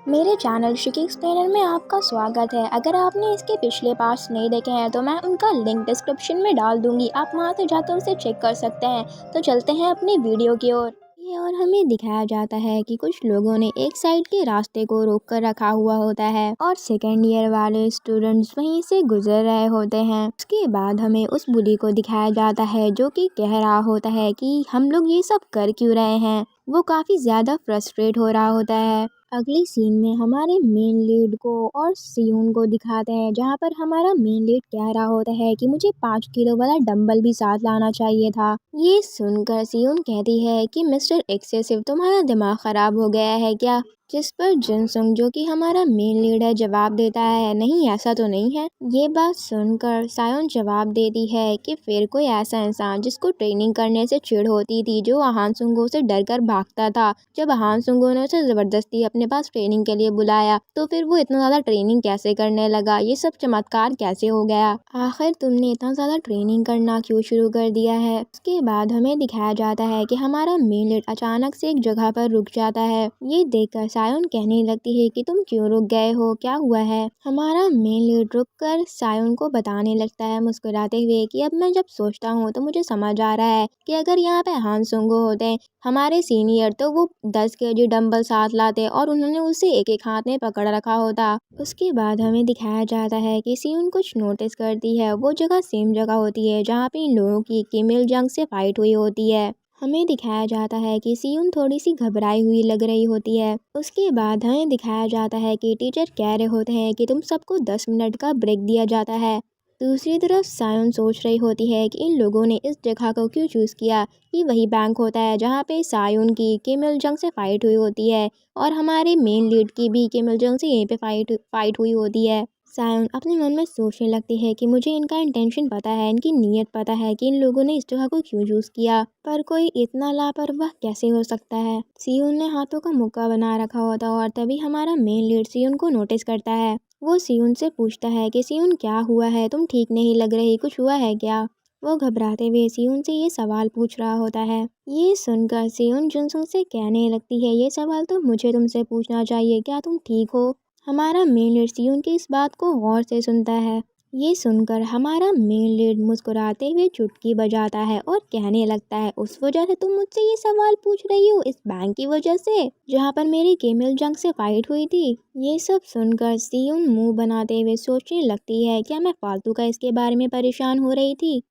मेरे channel शिकी explainer में आपका स्वागत है। अगर आपने इसके पिछले पार्ट्स नहीं देखे हैं तो मैं उनका लिंक डिस्क्रिप्शन में डाल दूंगी, आप वहां से जाकर उसे चेक कर सकते हैं। तो चलते हैं अपनी वीडियो की ओर। ये और हमें दिखाया जाता है कि कुछ लोगों ने एक साइड के रास्ते को रोक कर रखा हुआ होता है और सेकेंड ईयर वाले स्टूडेंट्स वहीं से गुजर रहे होते हैं। उसके बाद हमें उस बुली को दिखाया जाता है जो कि कह रहा होता है कि हम लोग ये सब कर क्यों रहे हैं। वो काफ़ी ज़्यादा फ्रस्ट्रेट हो रहा होता है। अगली सीन में हमारे मेन लीड को और सियोन को दिखाते हैं, जहाँ पर हमारा मेन लीड कह रहा होता है कि मुझे 5 किलो वाला डंबल भी साथ लाना चाहिए था। ये सुनकर सियोन कहती है कि मिस्टर एक्सेसिव, तुम्हारा दिमाग खराब हो गया है क्या? जिस पर जिनसुंग, जो कि हमारा मेन लीड है, जवाब देता है, नहीं ऐसा तो नहीं है। ये बात सुनकर सायोन जवाब देती है कि फिर कोई ऐसा इंसान जिसको ट्रेनिंग करने से चिढ़ होती थी, जो हान सुंगो से डरकर भागता था, जब हान सुंगो ने उसे जबरदस्ती अपने पास ट्रेनिंग के लिए बुलाया तो फिर वो इतना ज्यादा ट्रेनिंग कैसे करने लगा? ये सब चमत्कार कैसे हो गया? आखिर तुमने इतना ज्यादा ट्रेनिंग करना क्यों शुरू कर दिया है? उसके बाद हमें दिखाया जाता है कि हमारा मेन लीड अचानक से एक जगह पर रुक जाता है। ये देखकर सायोन कहने लगती है कि तुम क्यों रुक गए हो, क्या हुआ है? हमारा मेन लीड रुक कर सायोन को बताने लगता है मुस्कुराते हुए कि अब मैं जब सोचता हूँ तो मुझे समझ आ रहा है कि अगर यहाँ पे हान सुंगो होते हमारे सीनियर, तो वो 10 kg डंबल साथ लाते और उन्होंने उसे एक एक हाथ में पकड़ रखा होता। उसके बाद हमें दिखाया जाता है कि सियोन कुछ नोटिस करती है। वो जगह सेम जगह होती है जहाँ पे इन लोगों की किम इल जंग से फाइट हुई होती है। हमें दिखाया जाता है कि सियोन थोड़ी सी घबराई हुई लग रही होती है। उसके बाद हमें दिखाया जाता है कि टीचर कह रहे होते हैं कि तुम सबको 10 मिनट का ब्रेक दिया जाता है। दूसरी तरफ सायोन सोच रही होती है कि इन लोगों ने इस जगह को क्यों चूज़ किया। ये वही बैंक होता है जहाँ पे सायोन की किम इल जंग से फाइट हुई होती है और हमारे मेन लीड की भी किम इल जंग से यहीं पे फाइट हुई होती है। सायोन अपने मन में सोचने लगती है कि मुझे इनका इंटेंशन पता है, इनकी नीयत पता है कि इन लोगों ने इस जगह को क्यों चूज़ किया, पर कोई इतना लापरवाह कैसे हो सकता है। सियोन ने हाथों का मुक्का बना रखा होता और तभी हमारा मेन लीड सियोन को नोटिस करता है। वो सियोन से पूछता है कि सियोन क्या हुआ है, तुम ठीक नहीं लग रही, कुछ हुआ है क्या? वो घबराते हुए सियोन से ये सवाल पूछ रहा होता है। ये सुनकर सियोन जुनसुंग से कहने लगती है, ये सवाल तो मुझे तुमसे पूछना चाहिए, क्या तुम ठीक हो? हमारा मेन लीड सियोन की इस बात को गौर से सुनता है। ये सुनकर हमारा मेन लीड मुस्कुराते हुए चुटकी बजाता है और कहने लगता है, उस वजह से तुम मुझसे ये सवाल पूछ रही हो, इस बैंक की वजह से जहाँ पर मेरी किम इल जंग से फाइट हुई थी? ये सब सुनकर सियोन मुंह बनाते हुए सोचने लगती है, क्या मैं फालतू का इसके बारे में परेशान हो रही थी?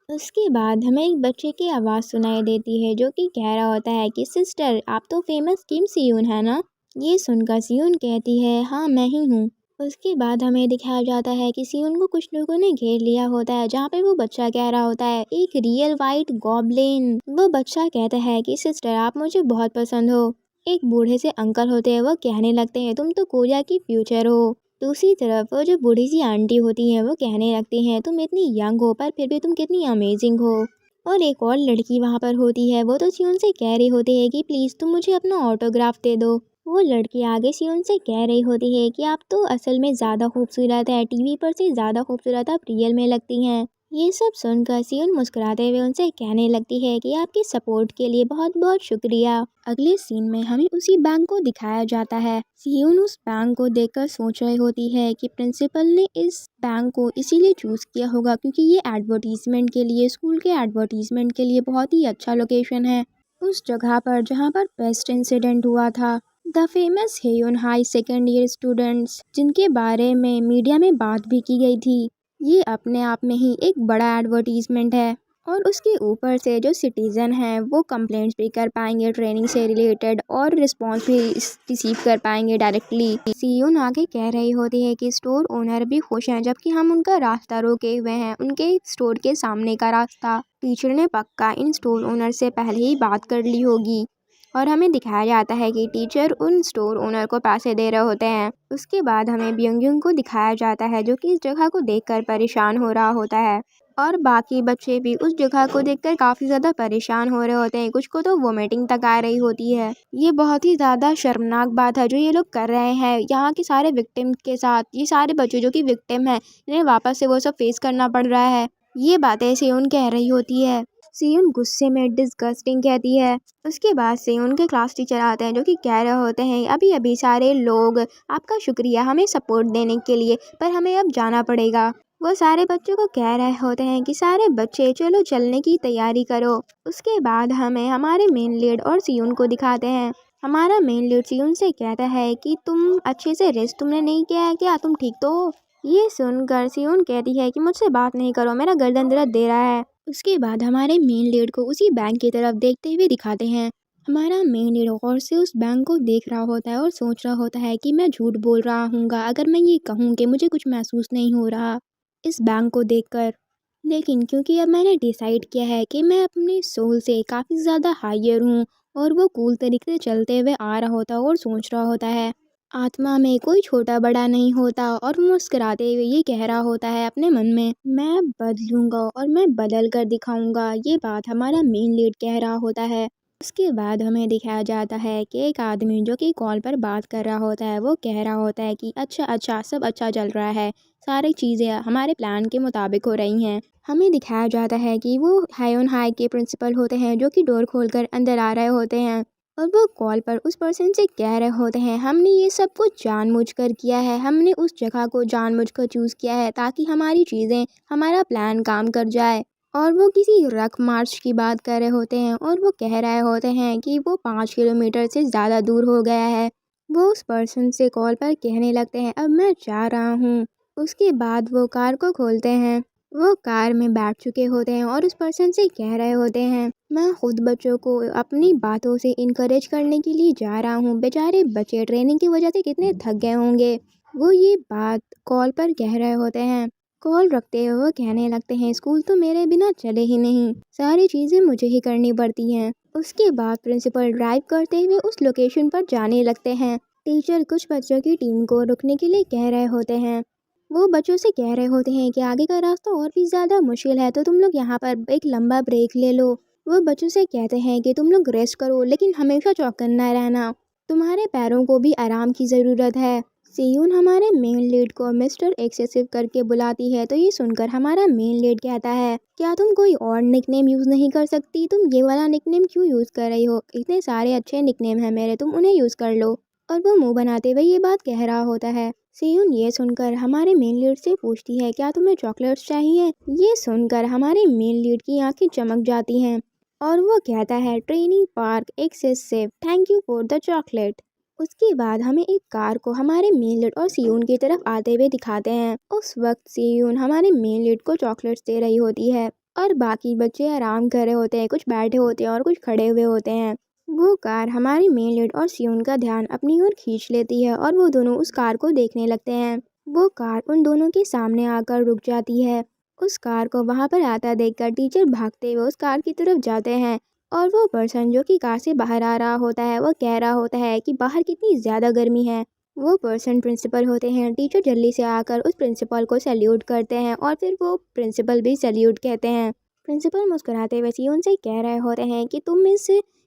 उसके बाद हमें एक बच्चे की आवाज़ सुनाई देती है जो कि कह रहा होता है कि सिस्टर, आप तो फेमस किम सियोन है ना? ये सुनकर सियोन कहती है, हाँ मैं ही हूँ। उसके बाद हमें दिखाया जाता है कि सियोन को कुछ लोगों ने घेर लिया होता है, जहाँ पे वो बच्चा कह रहा होता है, एक रियल वाइट गॉब्लिन। वो बच्चा कहता है कि सिस्टर, आप मुझे बहुत पसंद हो। एक बूढ़े से अंकल होते हैं, वो कहने लगते हैं, तुम तो कोरिया की फ्यूचर हो। दूसरी तरफ वो जो बूढ़ी सी आंटी होती हैं, वो कहने लगती हैं, तुम इतनी यंग हो पर फिर भी तुम कितनी अमेजिंग हो। और एक और लड़की वहाँ पर होती है, वो तो सियोन से कह रही होती है कि प्लीज़ तुम मुझे अपना ऑटोग्राफ दे दो। वो लड़की आगे सियोन से कह रही होती है कि आप तो असल में ज़्यादा खूबसूरत है, टीवी पर से ज़्यादा खूबसूरत आप रियल में लगती हैं। ये सब सुनकर सियोन मुस्कुराते हुए उनसे कहने लगती है कि आपके सपोर्ट के लिए बहुत बहुत शुक्रिया। अगले सीन में हमें उसी बैंक को दिखाया जाता है। सियोन उस बैंक को देखकर सोच रही होती है कि प्रिंसिपल ने इस बैंक को इसीलिए चूज़ किया होगा क्योंकि ये एडवर्टीजमेंट के लिए, स्कूल के एडवर्टीजमेंट के लिए बहुत ही अच्छा लोकेशन है। उस जगह पर जहाँ पर पेस्ट इंसिडेंट हुआ था, the famous Hayon high second year students, जिनके बारे में मीडिया में बात भी की गई थी, ये अपने आप में ही एक बड़ा एडवर्टीजमेंट है। और उसके ऊपर से जो सिटीज़न हैं वो कंप्लेंट्स भी कर पाएंगे ट्रेनिंग से रिलेटेड और रिस्पांस भी रिसीव कर पाएंगे डायरेक्टली। सियोन आगे कह रही होती है कि स्टोर ओनर भी खुश हैं, जबकि हम उनका रास्ता रोके हुए हैं, उनके स्टोर के सामने का रास्ता। टीचर ने पक्का इन स्टोर ओनर से पहले ही बात कर ली होगी। और हमें दिखाया जाता है कि टीचर उन स्टोर ओनर को पैसे दे रहे होते हैं। उसके बाद हमें ब्योंगयूंग को दिखाया जाता है, जो कि इस जगह को देखकर परेशान हो रहा होता है और बाकी बच्चे भी उस जगह को देखकर काफ़ी ज़्यादा परेशान हो रहे होते हैं। कुछ को तो वोमिटिंग तक आ रही होती है। ये बहुत ही ज़्यादा शर्मनाक बात है जो ये लोग कर रहे हैं यहाँ के सारे विक्टिम के साथ। ये सारे बच्चे जो कि विक्टिम हैं, इन्हें वापस से वो सब फेस करना पड़ रहा है। ये बातें सियोन कह रही होती है। सियोन गुस्से में डिस्गस्टिंग कहती है। उसके बाद सियोन के क्लास टीचर आते हैं जो कि कह रहे होते हैं अभी अभी सारे लोग आपका शुक्रिया हमें सपोर्ट देने के लिए, पर हमें अब जाना पड़ेगा। वो सारे बच्चों को कह रहे होते हैं कि सारे बच्चे चलो चलने की तैयारी करो। उसके बाद हमें हमारे मेन लीड और सियोन को दिखाते हैं। हमारा मेन लीड सियोन से कहता है कि तुम अच्छे से रेस्ट तुमने नहीं किया है क्या, तुम ठीक तो हो? ये सुनकर सियोन कहती है कि मुझसे बात नहीं करो, मेरा गर्दन दर्द दे रहा है। उसके बाद हमारे मेन लीड को उसी बैंक की तरफ देखते हुए दिखाते हैं। हमारा मेन लीड गौर से उस बैंक को देख रहा होता है और सोच रहा होता है कि मैं झूठ बोल रहा हूँगा अगर मैं ये कहूँ कि मुझे कुछ महसूस नहीं हो रहा इस बैंक को देखकर। लेकिन क्योंकि अब मैंने डिसाइड किया है कि मैं अपने सोल से काफ़ी ज़्यादा हायर हूँ, और वो कूल तरीके से चलते हुए आ रहा होता है और सोच रहा होता है आत्मा में कोई छोटा बड़ा नहीं होता, और मुस्कुराते हुए ये कह रहा होता है अपने मन में मैं बदलूंगा और मैं बदल कर दिखाऊंगा। ये बात हमारा मेन लीड कह रहा होता है। उसके बाद हमें दिखाया जाता है कि एक आदमी जो कि कॉल पर बात कर रहा होता है वो कह रहा होता है कि अच्छा अच्छा सब अच्छा चल रहा है, सारी चीज़ें हमारे प्लान के मुताबिक हो रही हैं। हमें दिखाया जाता है कि वो हाई ऑन हाई के प्रिंसिपल होते हैं जो कि डोर खोलकर अंदर आ रहे होते हैं, और वो कॉल पर उस पर्सन से कह रहे होते हैं हमने ये सब कुछ जानबूझकर किया है, हमने उस जगह को जानबूझकर चूज़ किया है ताकि हमारी चीज़ें हमारा प्लान काम कर जाए। और वो किसी रक मार्च की बात कर रहे होते हैं और वो कह रहे होते हैं कि वो 5 किलोमीटर से ज़्यादा दूर हो गया है। वो उस पर्सन से कॉल पर कहने लगते हैं अब मैं जा रहा हूँ। उसके बाद वो कार को खोलते हैं। वो कार में बैठ चुके होते हैं और उस पर्सन से कह रहे होते हैं मैं खुद बच्चों को अपनी बातों से इनकरेज करने के लिए जा रहा हूँ, बेचारे बच्चे ट्रेनिंग की वजह से कितने थक गए होंगे। वो ये बात कॉल पर कह रहे होते हैं। कॉल रखते हुए वो कहने लगते हैं स्कूल तो मेरे बिना चले ही नहीं, सारी चीज़ें मुझे ही करनी पड़ती हैं। उसके बाद प्रिंसिपल ड्राइव करते हुए उस लोकेशन पर जाने लगते हैं। टीचर कुछ बच्चों की टीम को रुकने के लिए कह रहे होते हैं। वो बच्चों से कह रहे होते हैं कि आगे का रास्ता और भी ज़्यादा मुश्किल है तो तुम लोग यहाँ पर एक लंबा ब्रेक ले लो। वो बच्चों से कहते हैं कि तुम लोग रेस्ट करो लेकिन हमेशा चौकन्ना रहना, तुम्हारे पैरों को भी आराम की ज़रूरत है। सियोन हमारे मेन लीड को मिस्टर एक्सेसिव करके बुलाती है तो ये सुनकर हमारा मेन लीड कहता है क्या तुम कोई और निकनेम यूज़ नहीं कर सकती, तुम ये वाला निकनेम क्यों यूज़ कर रही हो, इतने सारे अच्छे निकनेम हैं मेरे, तुम उन्हें यूज़ कर लो। और वो मुंह बनाते हुए ये बात कह रहा होता है। सियोन ये सुनकर हमारे मेन लीड से पूछती है क्या तुम्हें चॉकलेट्स चाहिए। ये सुनकर हमारे मेन लीड की आंखें चमक जाती हैं और वो कहता है training park excessive, thank you for the chocolate. उसके बाद हमें एक कार को हमारे मेन लीड और सियोन की तरफ आते हुए दिखाते हैं। उस वक्त सियोन हमारे मेन लीड को चॉकलेट्स दे रही होती है और बाकी बच्चे आराम कर रहे होते हैं, कुछ बैठे होते हैं और कुछ खड़े हुए होते हैं। वो कार हमारी मेन लीड और सियोन का ध्यान अपनी ओर खींच लेती है और वो दोनों उस कार को देखने लगते हैं। वो कार उन दोनों के सामने आकर रुक जाती है। उस कार को वहां पर आता देखकर टीचर भागते हुए उस कार की तरफ जाते हैं, और वो पर्सन जो कि कार से बाहर आ रहा होता है वो कह रहा होता है कि बाहर कितनी ज़्यादा गर्मी है। वो पर्सन प्रिंसिपल होते हैं। टीचर जल्दी से आकर उस प्रिंसिपल को सैल्यूट करते हैं और फिर वो प्रिंसिपल भी सैल्यूट कहते हैं। प्रिंसिपल मुस्कुराते हुए सियोन से कह रहे होते हैं कि तुम इस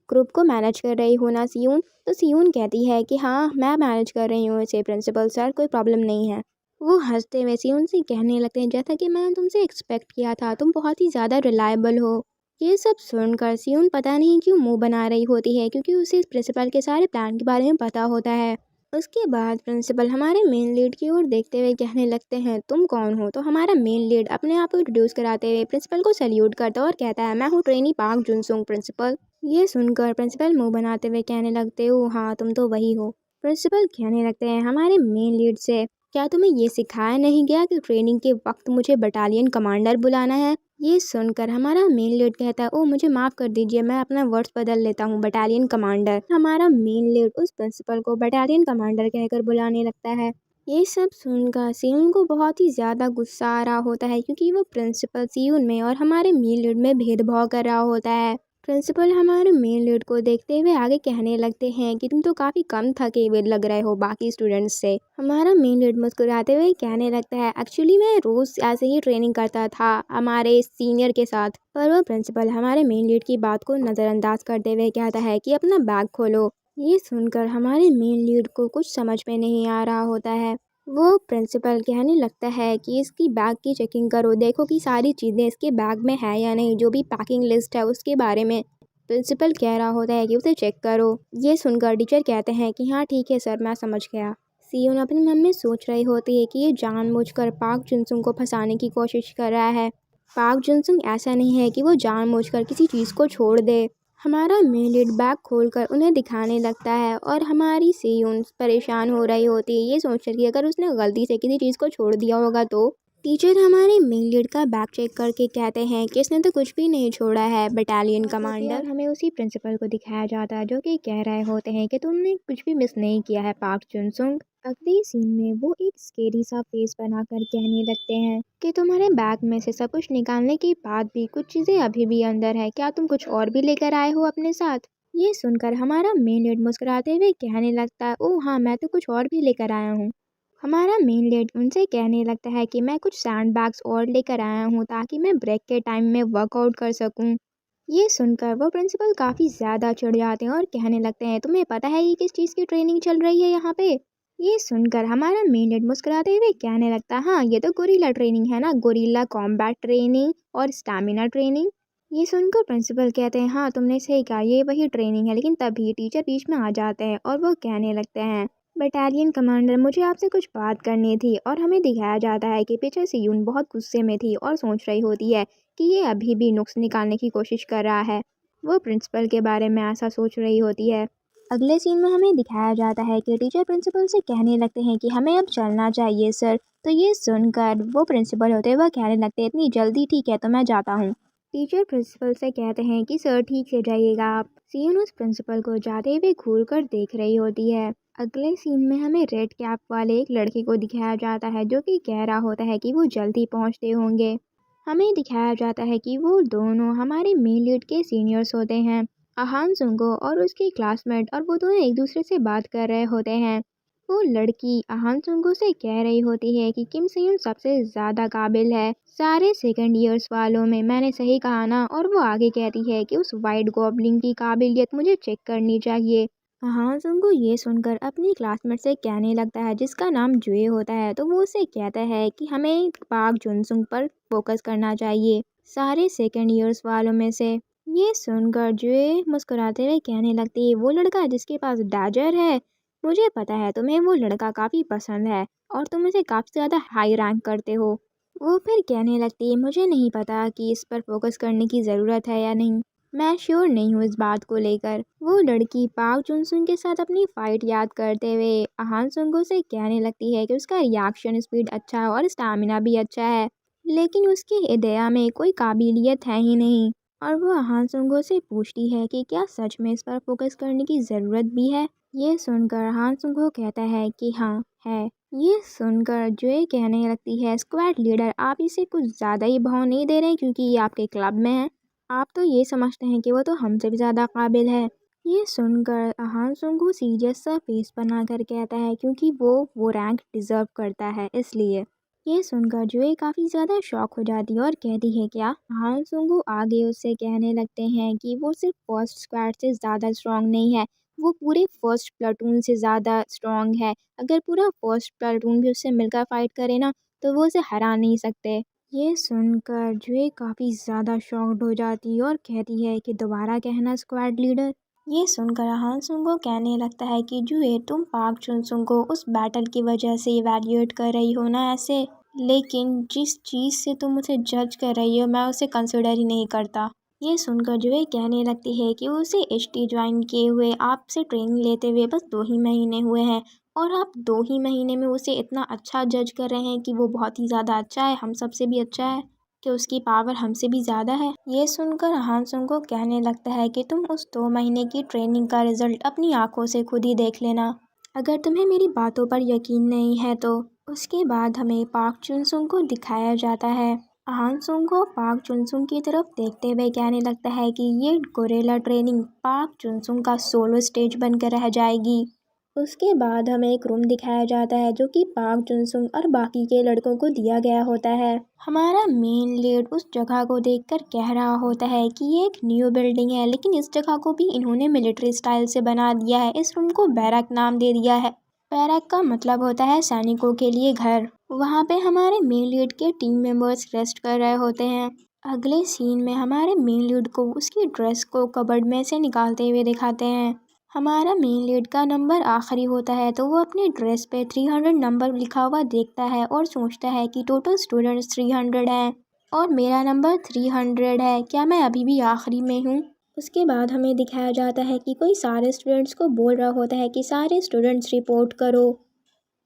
ग्रुप को मैनेज कर रही हो ना सियोन। तो सियोन कहती है कि हाँ मैं मैनेज कर रही हूँ इसे प्रिंसिपल सर, कोई प्रॉब्लम नहीं है। वो हंसते हुए सियोन से कहने लगते हैं जैसा कि मैंने तुमसे एक्सपेक्ट किया था, तुम बहुत ही ज़्यादा रिलायबल हो। ये सब सुनकर सियोन पता नहीं क्यों मुंह बना रही होती है क्योंकि उसे प्रिंसिपल के सारे प्लान के बारे में पता होता है। उसके बाद प्रिंसिपल हमारे मेन लीड की ओर देखते हुए कहने लगते हैं तुम कौन हो। तो हमारा मेन लीड अपने आप को इंट्रोड्यूस कराते हुए प्रिंसिपल को सैल्यूट करता है और कहता है मैं हूँ ट्रेनी पार्क जुनसुंग प्रिंसिपल। ये सुनकर प्रिंसिपल मुंह बनाते हुए कहने लगते हो हाँ तुम तो वही हो। प्रिंसिपल कहने लगते हैं हमारे मेन लीड से क्या तुम्हें ये सिखाया नहीं गया कि ट्रेनिंग के वक्त मुझे बटालियन कमांडर बुलाना है। ये सुनकर हमारा मेन लीड कहता है ओ मुझे माफ़ कर दीजिए, मैं अपना वर्ड्स बदल लेता हूँ, बटालियन कमांडर। हमारा मेन लीड उस प्रिंसिपल को बटालियन कमांडर कहकर बुलाने लगता है। ये सब सुनकर सियोन को बहुत ही ज़्यादा गुस्सा आ रहा होता है क्योंकि वो प्रिंसिपल सियोन में और हमारे मेन लीड में भेदभाव कर रहा होता है। प्रिंसिपल हमारे मेन लीड को देखते हुए आगे कहने लगते हैं कि तुम तो काफ़ी कम थके हुए लग रहे हो बाकी स्टूडेंट्स से। हमारा मेन लीड मुस्कुराते हुए कहने लगता है एक्चुअली मैं रोज़ ऐसे ही ट्रेनिंग करता था हमारे सीनियर के साथ। पर वो प्रिंसिपल हमारे मेन लीड की बात को नज़रअंदाज करते हुए कहता है कि अपना बैग खोलो। ये सुनकर हमारे मेन लीड को कुछ समझ में नहीं आ रहा होता है। वो प्रिंसिपल कहने लगता है कि इसकी बैग की चेकिंग करो, देखो कि सारी चीज़ें इसके बैग में है या नहीं, जो भी पैकिंग लिस्ट है उसके बारे में। प्रिंसिपल कह रहा होता है कि उसे चेक करो। ये सुनकर टीचर कहते हैं कि हाँ ठीक है सर, मैं समझ गया। सियोन अपने मन में सोच रही होती है कि ये जानबूझकर पार्क जुनसुंग को फंसाने की कोशिश कर रहा है। पार्क जुनसुंग ऐसा नहीं है कि वो जानबूझकर किसी चीज़ को छोड़ दे। हमारा मेन लीड बैग खोलकर उन्हें दिखाने लगता है और हमारी सियोन परेशान हो रही होती है ये सोचकर कि अगर उसने गलती से किसी चीज़ को छोड़ दिया होगा तो। टीचर हमारे मेन लीड का बैग चेक करके कहते हैं कि इसने तो कुछ भी नहीं छोड़ा है बटालियन कमांडर। हमें उसी प्रिंसिपल को दिखाया जाता है जो कि कह रहे होते हैं कि तुमने कुछ भी मिस नहीं किया है पार्क जुनसुंग। अगले सीन में वो एक स्केरी सा फेस बनाकर कहने लगते हैं कि तुम्हारे बैग में से सब कुछ निकालने के बाद भी कुछ चीज़ें अभी भी अंदर है, क्या तुम कुछ और भी लेकर आए हो अपने साथ। ये सुनकर हमारा मेन लीड मुस्कुराते हुए कहने लगता है ओह हाँ, मैं तो कुछ और भी लेकर आया हूँ। हमारा मेन लीड उनसे कहने लगता है कि मैं कुछ सैंड बैग्स और लेकर आया हूँ ताकि मैं ब्रेक के टाइम में वर्कआउट कर सकूँ। ये सुनकर वो प्रिंसिपल काफ़ी ज़्यादा चिढ़ जाते हैं और कहने लगते हैं तुम्हें पता है ये किस चीज़ की ट्रेनिंग चल रही है यहाँ पे। ये सुनकर हमारा मेन लीड मुस्कुराते हुए कहने लगता है हाँ ये तो गोरिल्ला ट्रेनिंग है ना, गोरिल्ला कॉम्बैट ट्रेनिंग और स्टैमिना ट्रेनिंग। ये सुनकर प्रिंसिपल कहते हैं हाँ तुमने सही कहा, ये वही ट्रेनिंग है। लेकिन तभी टीचर बीच में आ जाते हैं और वो कहने लगते हैं बटालियन कमांडर मुझे आपसे कुछ बात करनी थी। और हमें दिखाया जाता है कि पीछे से यून बहुत गुस्से में थी और सोच रही होती है कि ये अभी भी नुक्स निकालने की कोशिश कर रहा है। वो प्रिंसिपल के बारे में ऐसा सोच रही होती है। अगले सीन में हमें दिखाया जाता है कि टीचर प्रिंसिपल से कहने लगते हैं कि हमें अब चलना चाहिए सर। तो ये सुनकर वो प्रिंसिपल होते हैं वह कहने लगते हैं इतनी जल्दी, ठीक है तो मैं जाता हूँ। टीचर प्रिंसिपल से कहते हैं कि सर ठीक से जाइएगा आप। सीन उस प्रिंसिपल को जाते हुए घूर कर देख रही होती है। अगले सीन में हमें रेड कैप वाले एक लड़के को दिखाया जाता है जो कि कह रहा होता है कि वो जल्दी पहुंचते होंगे। हमें दिखाया जाता है कि वो दोनों हमारे मेन लीड के सीनियर्स होते हैं, अहान सुंगो और उसकी क्लासमेट, और वो दोनों एक दूसरे से बात कर रहे होते हैं। वो लड़की अहान सुंगो से कह रही होती है कि किम सेयोन सबसे ज़्यादा काबिल है सारे सेकंड ईयर्स वालों में, मैंने सही कहा ना। और वो आगे कहती है कि उस वाइट गॉब्लिन की काबिलियत मुझे चेक करनी चाहिए। हाँ सुंगू ये सुनकर अपनी क्लासमेट से कहने लगता है जिसका नाम जुए होता है। तो वो उसे कहता है कि हमें पार्क जुनसुंग पर फोकस करना चाहिए सारे सेकंड ईयर्स वालों में से। ये सुनकर जुए मुस्कुराते हुए कहने लगती है वो लड़का जिसके पास डैजर है, मुझे पता है तुम्हें वो लड़का काफ़ी पसंद है और तुम इसे काफ़ी ज़्यादा हाई रैंक करते हो। वो फिर कहने लगती है मुझे नहीं पता कि इस पर फोकस करने की ज़रूरत है या नहीं, मैं श्योर नहीं हूँ इस बात को लेकर। वो लड़की पार्क जुनसुन के साथ अपनी फाइट याद करते हुए अहान सुंगो से कहने लगती है कि उसका रिएक्शन स्पीड अच्छा है और स्टैमिना भी अच्छा है, लेकिन उसकी हृदय में कोई काबिलियत है ही नहीं। और वो अहान सुंगो से पूछती है कि क्या सच में इस पर फोकस करने की ज़रूरत भी है। ये सुनकर अहान सुंगो कहता है कि हाँ है। ये सुनकर जो कहने लगती है स्क्वाड लीडर आप इसे कुछ ज़्यादा ही भाव नहीं दे रहे क्योंकि ये आपके क्लब में है, आप तो ये समझते हैं कि वो तो हमसे भी ज़्यादा काबिल है। ये सुनकर अहान सुंगू सीरियस सा फेस बनाकर कहता है क्योंकि वो रैंक डिज़र्व करता है इसलिए। ये सुनकर जुए काफ़ी ज़्यादा शॉक हो जाती है और कहती है क्या। अहान सुंगू आगे उससे कहने लगते हैं कि वो सिर्फ फर्स्ट स्क्वाड से ज़्यादा स्ट्रॉन्ग नहीं है, वो पूरे फर्स्ट प्लाटून से ज़्यादा स्ट्रॉन्ग है। अगर पूरा फर्स्ट प्लाटून भी उससे मिलकर फाइट करे ना तो वो उसे हरा नहीं सकते। ये सुनकर जुए काफ़ी ज़्यादा शॉक्ड हो जाती है और कहती है कि दोबारा कहना स्क्वाड लीडर। ये सुनकर हान सुंग को कहने लगता है कि जुए तुम पार्क चुनसुंग को उस बैटल की वजह से इवैल्यूएट कर रही हो ना ऐसे, लेकिन जिस चीज़ से तुम उसे जज कर रही हो मैं उसे कंसिडर ही नहीं करता। ये सुनकर जुए कहने लगती है कि उसे एचटी ज्वाइन किए हुए आपसे ट्रेनिंग लेते हुए बस 2 ही महीने हुए हैं और आप 2 ही महीने में उसे इतना अच्छा जज कर रहे हैं कि वो बहुत ही ज़्यादा अच्छा है, हम सबसे भी अच्छा है, कि उसकी पावर हमसे भी ज़्यादा है। ये सुनकर हान सुंग को कहने लगता है कि तुम उस 2 महीने की ट्रेनिंग का रिजल्ट अपनी आंखों से खुद ही देख लेना। अगर तुम्हें मेरी बातों पर यकीन नहीं है तो। उसके बाद हमें पार्क चुनसुंग को दिखाया जाता है। हान सुंग को पार्क चुनसुंग की तरफ देखते हुए कहने लगता है कि ये गोरेला ट्रेनिंग पार्क चुनसुंग का सोलो स्टेज बनकर रह जाएगी। उसके बाद हमें एक रूम दिखाया जाता है जो कि पार्क जुनसुंग और बाकी के लड़कों को दिया गया होता है। हमारा मेन लीड उस जगह को देखकर कह रहा होता है कि ये एक न्यू बिल्डिंग है, लेकिन इस जगह को भी इन्होंने मिलिट्री स्टाइल से बना दिया है, इस रूम को बैरक नाम दे दिया है। बैरक का मतलब होता है सैनिकों के लिए घर। वहाँ पे हमारे मेन लीड के टीम मेंबर्स रेस्ट कर रहे होते हैं। अगले सीन में हमारे मेन लीड को उसकी ड्रेस को कबर्ड में से निकालते हुए दिखाते हैं। हमारा मेन लीड का नंबर आखिरी होता है तो वो अपनी ड्रेस पे 300 नंबर लिखा हुआ देखता है और सोचता है कि टोटल स्टूडेंट्स 300 हैं और मेरा नंबर 300 है, क्या मैं अभी भी आखिरी में हूँ। उसके बाद हमें दिखाया जाता है कि कोई सारे स्टूडेंट्स को बोल रहा होता है कि सारे स्टूडेंट्स रिपोर्ट करो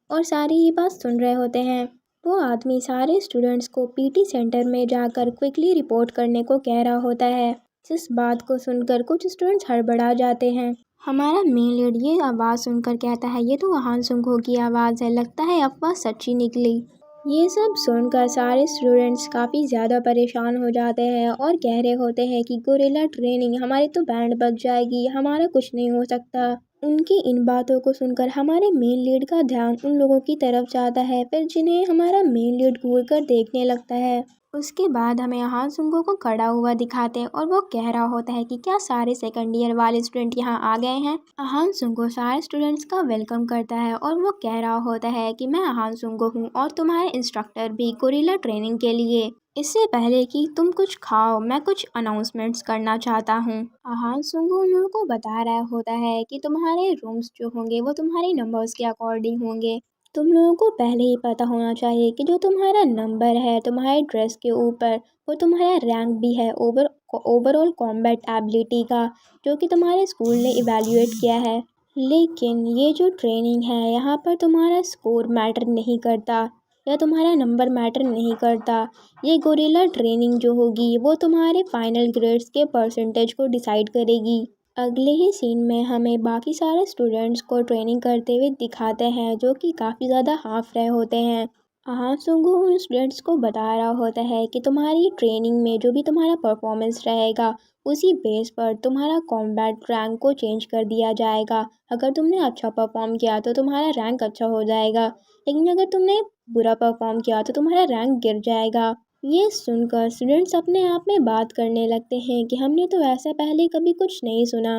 और सारे ये बात सुन रहे होते हैं। वो आदमी सारे स्टूडेंट्स को पीटी सेंटर में जाकर क्विकली रिपोर्ट करने को कह रहा होता है, जिस बात को सुनकर कुछ स्टूडेंट्स हड़बड़ा जाते हैं। हमारा मेन लीड ये आवाज़ सुनकर कहता है ये तो हान सुंगहो की आवाज़ है, लगता है अफवाह सच्ची निकली। ये सब सुनकर सारे स्टूडेंट्स काफ़ी ज़्यादा परेशान हो जाते हैं और कह रहे होते हैं कि गोरिल्ला ट्रेनिंग, हमारी तो बैंड बज जाएगी, हमारा कुछ नहीं हो सकता। उनकी इन बातों को सुनकर हमारे मेन लीड का ध्यान उन लोगों की तरफ जाता है, फिर जिन्हें हमारा मेन लीड घूर कर देखने लगता है। उसके बाद हमें हान सुंगहो को खड़ा हुआ दिखाते हैं और वो कह रहा होता है कि क्या सारे सेकंड ईयर वाले स्टूडेंट यहाँ आ गए हैं। हान सुंगहो सारे स्टूडेंट्स का वेलकम करता है और वो कह रहा होता है कि मैं हान सुंगहो हूँ और तुम्हारे इंस्ट्रक्टर भी गोरिल्ला ट्रेनिंग के लिए। इससे पहले कि तुम कुछ खाओ, मैं कुछ अनाउंसमेंट्स करना चाहता हूँ। हान सुंगहो उन लोगों को बता रहा होता है कि तुम्हारे रूम्स जो होंगे वो तुम्हारे नंबर्स के अकॉर्डिंग होंगे। तुम लोगों को पहले ही पता होना चाहिए कि जो तुम्हारा नंबर है तुम्हारे ड्रेस के ऊपर, वो तुम्हारा रैंक भी है ओवरऑल कॉम्बैट एबिलिटी का, जो कि तुम्हारे स्कूल ने इवैल्यूएट किया है। लेकिन ये जो ट्रेनिंग है यहाँ पर तुम्हारा स्कोर मैटर नहीं करता या तुम्हारा नंबर मैटर नहीं करता। ये गोरिल्ला ट्रेनिंग जो होगी वो तुम्हारे फाइनल ग्रेड्स के परसेंटेज को डिसाइड करेगी। अगले ही सीन में हमें बाकी सारे स्टूडेंट्स को ट्रेनिंग करते हुए दिखाते हैं जो कि काफ़ी ज़्यादा हाफ रहे होते हैं। हान सुंगहो उन स्टूडेंट्स को बता रहा होता है कि तुम्हारी ट्रेनिंग में जो भी तुम्हारा परफॉर्मेंस रहेगा उसी बेस पर तुम्हारा कॉम्बैट रैंक को चेंज कर दिया जाएगा। अगर तुमने अच्छा परफॉर्म किया तो तुम्हारा रैंक अच्छा हो जाएगा, लेकिन अगर तुमने बुरा परफॉर्म किया तो तुम्हारा रैंक गिर जाएगा। ये सुनकर स्टूडेंट्स अपने आप में बात करने लगते हैं कि हमने तो ऐसा पहले कभी कुछ नहीं सुना।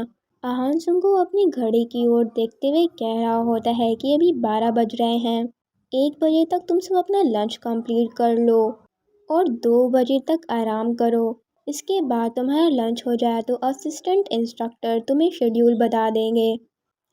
हान सुंगहो अपनी घड़ी की ओर देखते हुए कह रहा होता है कि अभी 12 बज रहे हैं, 1 बजे तक तुम सब अपना लंच कंप्लीट कर लो और 2 बजे तक आराम करो। इसके बाद तुम्हारा लंच हो जाए तो असिस्टेंट इंस्ट्रक्टर तुम्हें शेड्यूल बता देंगे।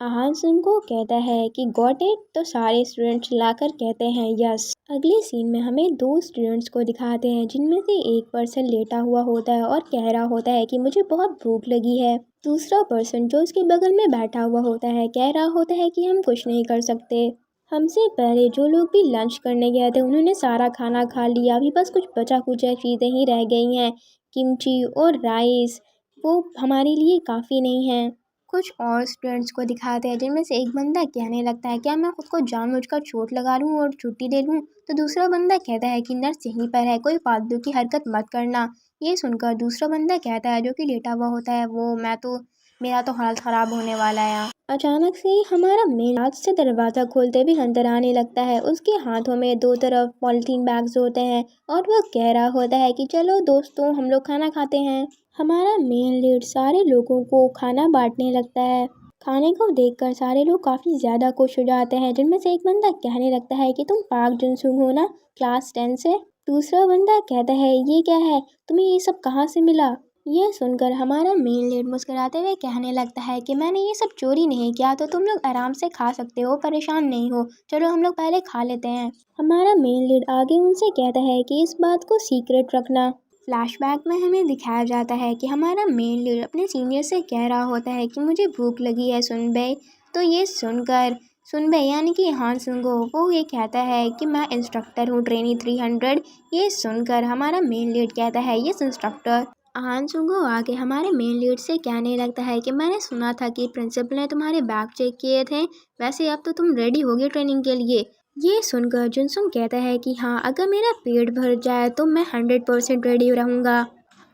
हान सुंगहो कहता है कि गॉट इट, तो सारे स्टूडेंट्स लाकर कहते हैं यस। अगले सीन में हमें 2 स्टूडेंट्स को दिखाते हैं जिनमें से एक पर्सन लेटा हुआ होता है और कह रहा होता है कि मुझे बहुत भूख लगी है। दूसरा पर्सन जो उसके बगल में बैठा हुआ होता है कह रहा होता है कि हम कुछ नहीं कर सकते, हमसे पहले जो लोग भी लंच करने गए थे उन्होंने सारा खाना खा लिया, अभी बस कुछ बचा कुचा चीज़ें ही रह गई हैं, किमची और राइस, वो हमारे लिए काफ़ी नहीं है। कुछ और स्टूडेंट्स को दिखाते हैं जिनमें से एक बंदा कहने लगता है क्या मैं खुद को जानबूझकर चोट लगा लूँ और छुट्टी ले लूँ, तो दूसरा बंदा कहता है कि नर्स यहीं पर है, कोई फालतू की हरकत मत करना। ये सुनकर दूसरा बंदा कहता है जो कि लेटा हुआ होता है, वो मेरा तो हालत ख़राब होने वाला है। अचानक से ही हमारा मेन हाथ से दरवाज़ा खोलते भी अंदर आने लगता है। उसके हाथों में 2 तरफ पॉलीथीन बैग्स होते हैं और वह कह रहा होता है कि चलो दोस्तों हम लोग खाना खाते हैं। हमारा मेन लीड सारे लोगों को खाना बांटने लगता है। खाने को देखकर सारे लोग काफ़ी ज़्यादा खुश हो जाते हैं, जिनमें से एक बंदा कहने लगता है कि तुम पार्क जुनसुंग हो ना, क्लास 10 से। दूसरा बंदा कहता है ये क्या है, तुम्हें ये सब कहाँ से मिला। यह सुनकर हमारा मेन लीड मुस्कुराते हुए कहने लगता है कि मैंने ये सब चोरी नहीं किया, तो तुम लोग आराम से खा सकते हो, परेशान नहीं हो, चलो हम लोग पहले खा लेते हैं। हमारा मेन लीड आगे उनसे कहता है कि इस बात को सीक्रेट रखना। फ्लैशबैक में हमें दिखाया जाता है कि हमारा मेन लीड अपने सीनियर से कह रहा होता है कि मुझे भूख लगी है सुनबे। तो ये सुनकर सुनबे यानी कि हान सुंगहो वो ये कहता है कि मैं इंस्ट्रक्टर हूँ ट्रेनी 300। ये सुनकर हमारा मेन लीड कहता है यस इंस्ट्रक्टर। हान सुंगहो आगे हमारे मेन लीड से कहने लगता है कि मैंने सुना था कि प्रिंसिपल ने तुम्हारे बैग चेक किए थे, वैसे अब तो तुम रेडी होगे ट्रेनिंग के लिए। ये सुनकर जुनसुंग कहता है कि हाँ, अगर मेरा पेट भर जाए तो मैं 100% रेडी रहूँगा।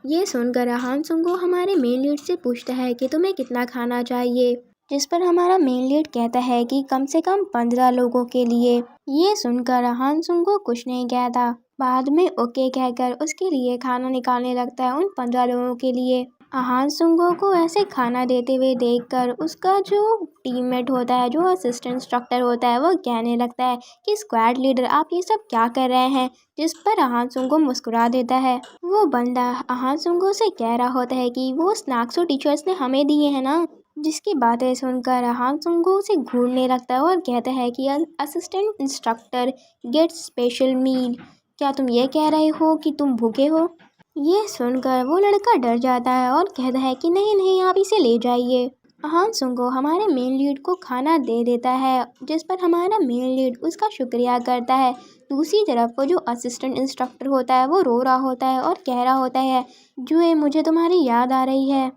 ये सुनकर हान सुंगहो हमारे मेन लीड से पूछता है कि तुम्हें कितना खाना चाहिए, जिस पर हमारा मेन लीड कहता है कि कम से कम 15 लोगों के लिए। ये सुनकर हान सुंगहो कुछ नहीं कहता, बाद में ओके कहकर उसके लिए खाना निकालने लगता है उन 15 लोगों के लिए। हान सुंगो को ऐसे खाना देते हुए देखकर उसका जो टीममेट होता है, जो असिस्टेंट इंस्ट्रक्टर होता है, वो कहने लगता है कि स्क्वाड लीडर आप ये सब क्या कर रहे हैं, जिस पर हान सुंगो मुस्कुरा देता है। वो बंदा हान सुंगो से कह रहा होता है कि वो स्नैक्स टीचर्स ने हमें दिए हैं ना, जिसकी बातें सुनकर हान सुंगो से घूरने लगता है और कहता है कि assistant instructor get special meal, क्या तुम ये कह रहे हो कि तुम भूखे हो। ये सुनकर वो लड़का डर जाता है और कहता है कि नहीं नहीं, आप इसे ले जाइए। हान सुंगो हमारे मेन लीड को खाना दे देता है, जिस पर हमारा मेन लीड उसका शुक्रिया करता है। दूसरी तरफ वो जो असिस्टेंट इंस्ट्रक्टर होता है वो रो रहा होता है और कह रहा होता है, जुए मुझे तुम्हारी याद आ रही है।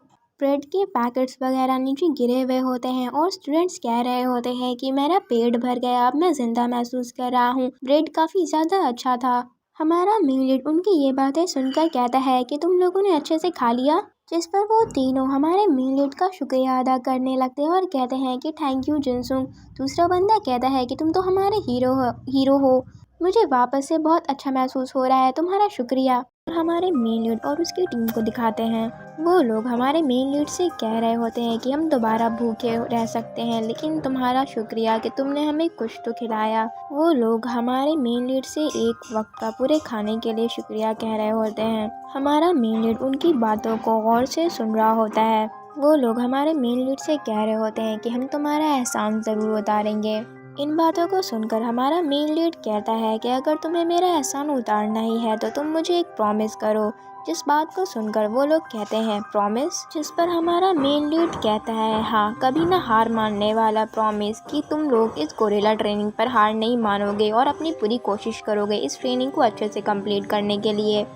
ब्रेड के पैकेट्स वगैरह नीचे गिरे हुए होते हैं और स्टूडेंट्स कह रहे होते हैं कि मेरा पेट भर गया, अब मैं ज़िंदा महसूस कर रहा हूँ, ब्रेड काफ़ी ज़्यादा अच्छा था। हमारा मेन लीड उनकी ये बातें सुनकर कहता है कि तुम लोगों ने अच्छे से खा लिया, जिस पर वो तीनों हमारे मेन लीड का शुक्रिया अदा करने लगते हैं और कहते हैं कि थैंक यू जिनसुंग। दूसरा बंदा कहता है कि तुम तो हमारे हीरो हो, मुझे वापस से बहुत अच्छा महसूस हो रहा है, तुम्हारा शुक्रिया। और हमारे मेन लीड और उसकी टीम को दिखाते हैं। वो लोग हमारे मेन लीड से कह रहे होते हैं कि हम दोबारा भूखे रह सकते हैं, लेकिन तुम्हारा शुक्रिया कि तुमने हमें कुछ तो खिलाया। वो लोग हमारे मेन लीड से एक वक्त का पूरे खाने के लिए शुक्रिया कह रहे होते हैं। हमारा मेन लीड उनकी बातों को गौर से सुन रहा होता है। वो लोग हमारे मेन लीड से कह रहे होते हैं कि हम तुम्हारा एहसान ज़रूर उतारेंगे। इन बातों को सुनकर हमारा मेन लीड कहता है कि अगर तुम्हें मेरा एहसान उतारना ही है तो तुम मुझे एक प्रॉमिस करो। जिस बात को सुनकर वो लोग कहते हैं प्रॉमिस, जिस पर हमारा मेन लीड कहता है हाँ, कभी ना हार मानने वाला प्रॉमिस, कि तुम लोग इस गोरिल्ला ट्रेनिंग पर हार नहीं मानोगे और अपनी पूरी कोशिश करोगे इस ट्रेनिंग को अच्छे से कंप्लीट करने के लिए।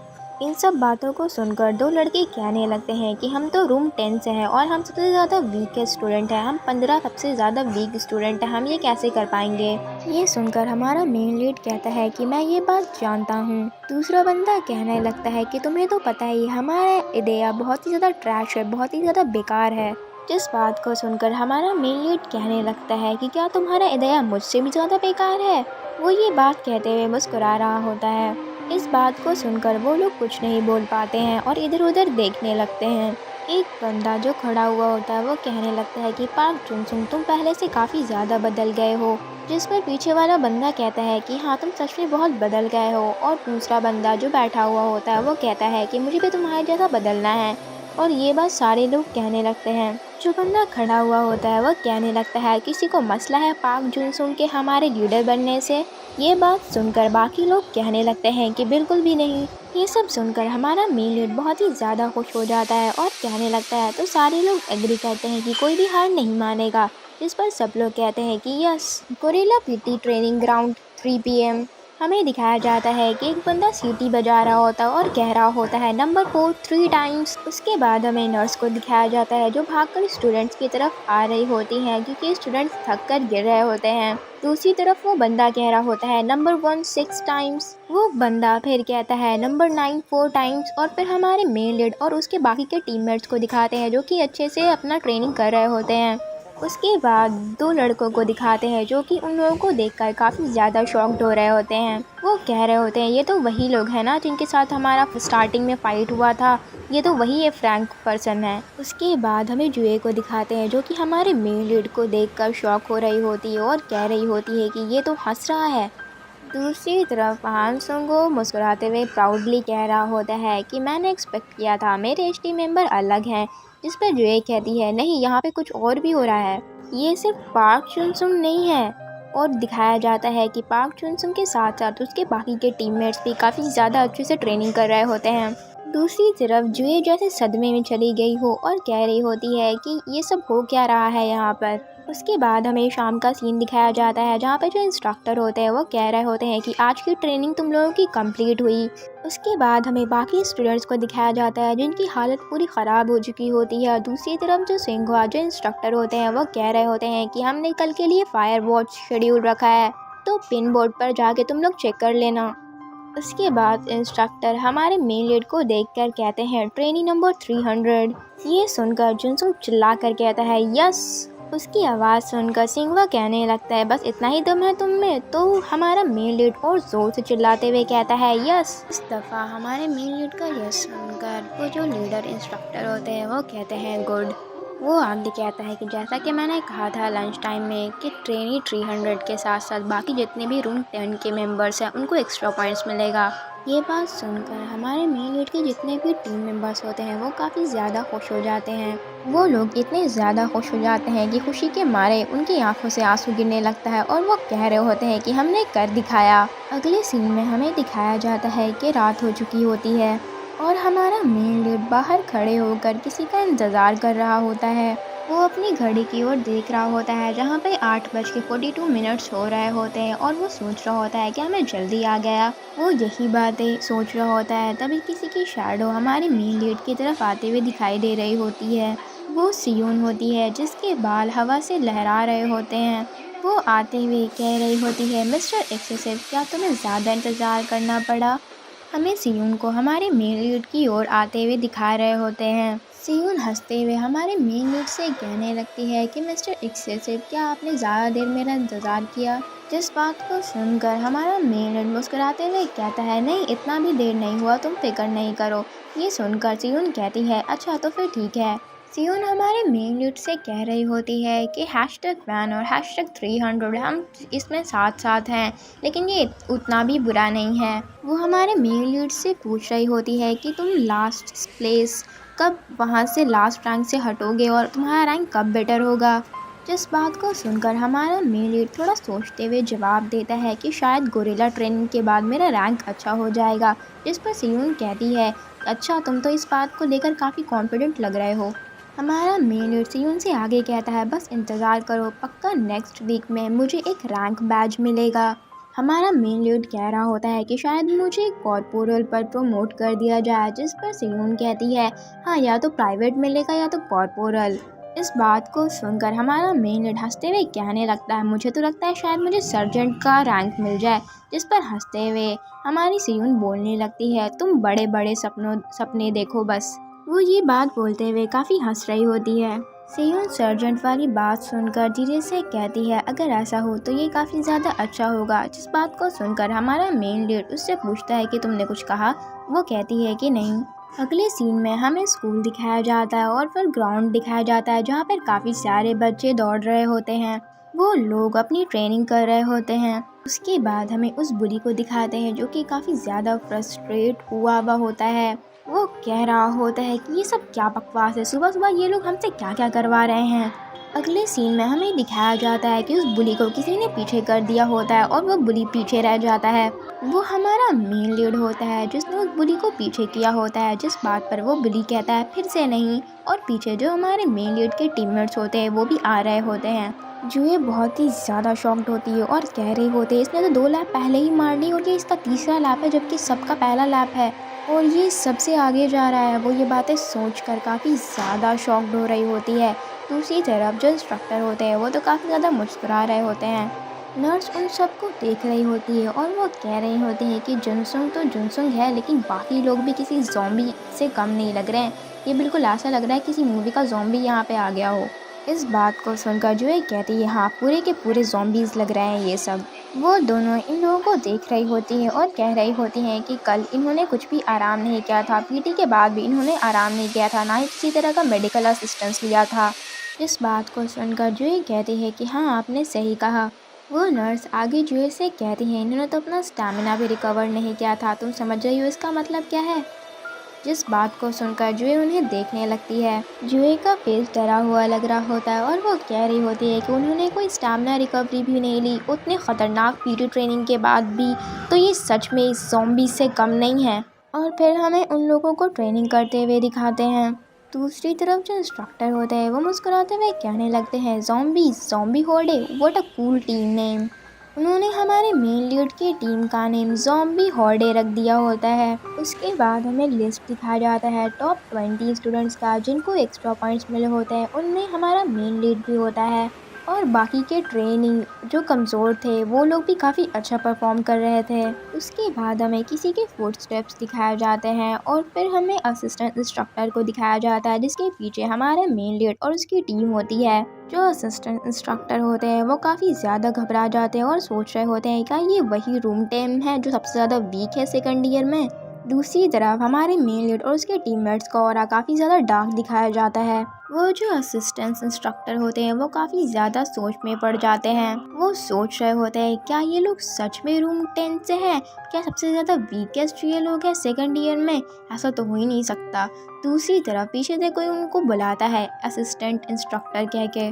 इन सब बातों को सुनकर दो लड़के कहने लगते हैं कि हम तो रूम 10 से हैं और हम सबसे ज़्यादा वीकेस्ट स्टूडेंट हैं, हम 15 सबसे ज़्यादा वीक स्टूडेंट हैं, हम ये कैसे कर पाएंगे। ये सुनकर हमारा मेन लीड कहता है कि मैं ये बात जानता हूँ। दूसरा बंदा कहने लगता है कि तुम्हें तो पता ही हमारा आइडिया बहुत ही ज़्यादा ट्रैश है, बहुत ही ज़्यादा बेकार है। जिस बात को सुनकर हमारा मेन लीड कहने लगता है कि क्या तुम्हारा आइडिया मुझसे भी ज़्यादा बेकार है। वो ये बात कहते हुए मुस्कुरा रहा होता है। इस बात को सुनकर वो लोग कुछ नहीं बोल पाते हैं और इधर उधर देखने लगते हैं। एक बंदा जो खड़ा हुआ होता है वो कहने लगता है कि पार्क जुनसुंग तुम पहले से काफ़ी ज़्यादा बदल गए हो। जिस पर पीछे वाला बंदा कहता है कि हाँ, तुम सच में बहुत बदल गए हो। और दूसरा बंदा जो बैठा हुआ होता है वो कहता है कि मुझे भी तुम्हारे जैसा बदलना है। और ये बात सारे लोग कहने लगते हैं। जो बंदा खड़ा हुआ होता है वो कहने लगता है किसी को मसला है पार्क जुनसुंग के हमारे लीडर बनने से। ये बात सुनकर बाकी लोग कहने लगते हैं कि बिल्कुल भी नहीं। ये सब सुनकर हमारा मेन लीड बहुत ही ज़्यादा खुश हो जाता है और कहने लगता है, तो सारे लोग एग्री करते हैं कि कोई भी हार नहीं मानेगा। इस पर सब लोग कहते हैं कि yes. Gorilla PT training ground 3 PM हमें दिखाया जाता है कि एक बंदा सीटी बजा रहा होता है और कह रहा होता है नंबर 4 3 टाइम्स। उसके बाद हमें नर्स को दिखाया जाता है जो भागकर स्टूडेंट्स की तरफ आ रही होती हैं, क्योंकि स्टूडेंट्स थक कर गिर रहे होते हैं। दूसरी तरफ वो बंदा कह रहा होता है नंबर 1 6 टाइम्स। वो बंदा फिर कहता है नंबर 9 4 टाइम्स। और फिर हमारे मेन लीड और उसके बाकी के टीममेट्स को दिखाते हैं जो कि अच्छे से अपना ट्रेनिंग कर रहे होते हैं। उसके बाद दो लड़कों को दिखाते हैं जो कि उन लोगों को देखकर काफ़ी ज़्यादा शॉक्ड हो रहे होते हैं। वो कह रहे होते हैं ये तो वही लोग हैं ना जिनके साथ हमारा स्टार्टिंग में फ़ाइट हुआ था, ये तो वही एक फ्रैंक पर्सन है। उसके बाद हमें जुए को दिखाते हैं जो कि हमारे मेन लीड को देखकर शॉक हो रही होती है और कह रही होती है कि ये तो हंस रहा है। दूसरी तरफ हान सुंगो मुस्कुराते हुए प्राउडली कह रहा होता है कि मैंने एक्सपेक्ट किया था, मेरे एचटी मेंबर अलग हैं। जिस पर जुए कहती है नहीं, यहाँ पे कुछ और भी हो रहा है, ये सिर्फ पार्क जुनसुंग नहीं है। और दिखाया जाता है कि पार्क जुनसुंग के साथ साथ उसके बाकी के टीममेट्स भी काफ़ी ज़्यादा अच्छे से ट्रेनिंग कर रहे होते हैं। दूसरी तरफ जुए जैसे सदमे में चली गई हो और कह रही होती है कि ये सब हो क्या रहा है यहाँ पर। उसके बाद हमें शाम का सीन दिखाया जाता है जहाँ पे जो इंस्ट्रक्टर होते हैं वो कह रहे होते हैं कि आज की ट्रेनिंग तुम लोगों की कंप्लीट हुई। उसके बाद हमें बाकी स्टूडेंट्स को दिखाया जाता है जिनकी हालत पूरी ख़राब हो चुकी होती है। दूसरी तरफ जो सिंघवा जो इंस्ट्रक्टर होते हैं वो कह रहे होते हैं कि हमने कल के लिए फायर वॉच शेड्यूल रखा है, तो पिन बोर्ड पर जाके तुम लोग चेक कर लेना। उसके बाद इंस्ट्रक्टर हमारे मेन लीड को देखकर कहते हैं ट्रेनिंग नंबर 300। ये सुनकर जुनसुंग चिल्ला कर कहता है यस। उसकी आवाज़ सुनकर सिंघवा कहने लगता है, बस इतना ही दम है तुम में? तो हमारा मेन लीड और ज़ोर से चिल्लाते हुए कहता है, यस। इस दफ़ा हमारे मेन लीड का यस सुनकर वो जो लीडर इंस्ट्रक्टर होते हैं वो कहते हैं, गुड। वो आगे कहता है कि जैसा कि मैंने कहा था लंच टाइम में कि ट्रेनी 300 के साथ साथ बाकी जितने भी रूम 10 के मेंबर्स हैं उनको एक्स्ट्रा पॉइंट्स मिलेगा। ये बात सुनकर हमारे मेन लीड के जितने भी टीम मेंबर्स होते हैं वो काफ़ी ज़्यादा खुश हो जाते हैं। वो लोग इतने ज़्यादा खुश हो जाते हैं कि खुशी के मारे उनकी आंखों से आंसू गिरने लगता है और वो कह रहे होते हैं कि हमने कर दिखाया। अगले सीन में हमें दिखाया जाता है कि रात हो चुकी होती है और हमारा मेन लीड बाहर खड़े होकर किसी का इंतज़ार कर रहा होता है। वो अपनी घड़ी की ओर देख रहा होता है जहाँ पे 8:42 हो रहे होते हैं और वो सोच रहा होता है कि हमें जल्दी आ गया। वो यही बातें सोच रहा होता है तभी किसी की शैडो हमारे मेन लीड की तरफ आते हुए दिखाई दे रही होती है। वो सियोन होती है जिसके बाल हवा से लहरा रहे होते हैं। वो आते हुए कह रही होती है, मिस्टर एक्सेसिव, क्या तुम्हें ज़्यादा इंतज़ार करना पड़ा? हमें सियोन को हमारे मेन लीड की ओर आते हुए दिखा रहे होते हैं। सियोन हंसते हुए हमारे मेन लीड से कहने लगती है कि मिस्टर एक्सेसिव, क्या आपने ज़्यादा देर मेरा इंतज़ार किया? जिस बात को सुनकर हमारा मेन लीड मुस्कुराते हुए कहता है, नहीं, इतना भी देर नहीं हुआ, तुम फिक्र नहीं करो। ये सुनकर सियोन कहती है, अच्छा तो फिर ठीक है। सियोन हमारे मेन लीड से कह रही होती है कि #1 और #300 हम इसमें साथ साथ हैं, लेकिन ये उतना भी बुरा नहीं है। वो हमारे मेन लीड से पूछ रही होती है कि तुम लास्ट प्लेस कब वहाँ से लास्ट रैंक से हटोगे और तुम्हारा रैंक कब बेटर होगा? जिस बात को सुनकर हमारा मेन लीड थोड़ा सोचते हुए जवाब देता है कि शायद गोरिल्ला ट्रेनिंग के बाद मेरा रैंक अच्छा हो जाएगा। जिस पर सियोन कहती है, अच्छा तुम तो इस बात को लेकर काफ़ी कॉन्फिडेंट लग रहे हो। हमारा मेन लीड सियोन से आगे कहता है, बस इंतज़ार करो, पक्का नेक्स्ट वीक में मुझे एक रैंक बैज मिलेगा। हमारा मेन लीड कह रहा होता है कि शायद मुझे कॉर्पोरल पर प्रमोट कर दिया जाए। जिस पर सियोन कहती है, हाँ, या तो प्राइवेट मिलेगा या तो कॉर्पोरल। इस बात को सुनकर हमारा मेन लीड हंसते हुए कहने लगता है, मुझे तो लगता है शायद मुझे सर्जेंट का रैंक मिल जाए। जिस पर हंसते हुए हमारी सियोन बोलने लगती है, तुम बड़े बड़े सपने देखो बस। वो ये बात बोलते हुए काफ़ी हंस रही होती है। सियोन सर्जेंट वाली बात सुनकर धीरे से कहती है, अगर ऐसा हो तो ये काफ़ी ज़्यादा अच्छा होगा। जिस बात को सुनकर हमारा मेन लीड उससे पूछता है कि तुमने कुछ कहा? वो कहती है कि नहीं। अगले सीन में हमें स्कूल दिखाया जाता है और फिर ग्राउंड दिखाया जाता है जहाँ पर काफ़ी सारे बच्चे दौड़ रहे होते हैं। वो लोग अपनी ट्रेनिंग कर रहे होते हैं। उसके बाद हमें उस बुली को दिखाते हैं जो कि काफ़ी ज़्यादा फ्रस्ट्रेट हुआ होता है। वो कह रहा होता है कि ये सब क्या बकवास है, सुबह सुबह ये लोग हमसे क्या क्या करवा रहे हैं। अगले सीन में हमें दिखाया जाता है कि उस बुली को किसी ने पीछे कर दिया होता है और वो बुली पीछे रह जाता है। वो हमारा मेन लीड होता है जिसने उस बुली को पीछे किया होता है। जिस बात पर वो बुली कहता है, फिर से नहीं। और पीछे जो हमारे मेन लीड के टीममेट्स होते हैं वो भी आ रहे होते हैं। जो ये बहुत ही ज़्यादा शॉक्ड होती है और कह रही होती है, इसने तो 2 लैप पहले ही मार ली और ये इसका तीसरा लैप है, जबकि सबका पहला लैप है और ये सबसे आगे जा रहा है। वो ये बातें सोचकर काफ़ी ज़्यादा शॉक्ड हो रही होती है। दूसरी तरफ जो इंस्ट्रक्टर होते हैं वो तो काफ़ी ज़्यादा मुस्कुरा रहे होते हैं। नर्स उन सबको देख रही होती है और वो कह रही होती है कि जुनसुंग तो जुनसुंग है, लेकिन बाकी लोग भी किसी ज़ॉम्बी से कम नहीं लग रहे हैं। ये बिल्कुल ऐसा लग रहा है किसी मूवी का ज़ॉम्बी यहाँ पे आ गया हो। इस बात को सुनकर जुए कहती है, हाँ, पूरे के पूरे ज़ॉम्बीज़ लग रहे हैं ये सब। वो दोनों इन लोगों को देख रही होती हैं और कह रही होती हैं कि कल इन्होंने कुछ भी आराम नहीं किया था, पीटी के बाद भी इन्होंने आराम नहीं किया था, ना ही किसी तरह का मेडिकल असिस्टेंस लिया था। इस बात को सुनकर जुए कहती है कि हाँ, आपने सही कहा। वो नर्स आगे जुए से कहती है, इन्होंने तो अपना स्टैमिना भी रिकवर नहीं किया था, तुम समझ रही हो इसका मतलब क्या है? जिस बात को सुनकर जुए उन्हें देखने लगती है। जुए का फेस डरा हुआ लग रहा होता है और वो कह रही होती है कि उन्होंने कोई स्टैमिना रिकवरी भी नहीं ली, उतने ख़तरनाक पीटी ट्रेनिंग के बाद भी, तो ये सच में इस ज़ॉम्बी से कम नहीं है। और फिर हमें उन लोगों को ट्रेनिंग करते हुए दिखाते हैं। दूसरी तरफ जो इंस्ट्रक्टर होते हैं वो मुस्कुराते हुए कहने लगते हैं, zombie होर्डे, what a cool team name. उन्होंने हमारे मेन लीड की टीम का नेम ज़ॉम्बी हॉर्डे रख दिया होता है। उसके बाद हमें लिस्ट दिखाया जाता है टॉप 20 स्टूडेंट्स का जिनको एक्स्ट्रा पॉइंट्स मिले होते हैं। उनमें हमारा मेन लीड भी होता है। और बाकी के ट्रेनी जो कमज़ोर थे वो लोग भी काफ़ी अच्छा परफॉर्म कर रहे थे। उसके बाद हमें किसी के फुटस्टेप्स दिखाए जाते हैं और फिर हमें असिस्टेंट इंस्ट्रक्टर को दिखाया जाता है जिसके पीछे हमारे मेन लीड और उसकी टीम होती है। जो असिस्टेंट इंस्ट्रक्टर होते हैं वो काफ़ी ज़्यादा घबरा जाते हैं और सोच रहे होते हैं क्या ये वही रूम टेम है जो सबसे ज़्यादा वीक है सेकंड ईयर में। दूसरी तरफ हमारे मेन लीड और उसके टीममेट्स का ऑरा काफ़ी ज़्यादा डार्क दिखाया जाता है। वो जो असिस्टेंट इंस्ट्रक्टर होते हैं वो काफ़ी ज़्यादा सोच में पड़ जाते हैं। वो सोच रहे होते हैं क्या ये लोग सच में रूम 10 से हैं? क्या सबसे ज़्यादा वीकेस्ट ये लोग हैं सेकंड ईयर में? ऐसा तो हो ही नहीं सकता। दूसरी तरफ पीछे से कोई उनको बुलाता है असिस्टेंट इंस्ट्रक्टर कह के।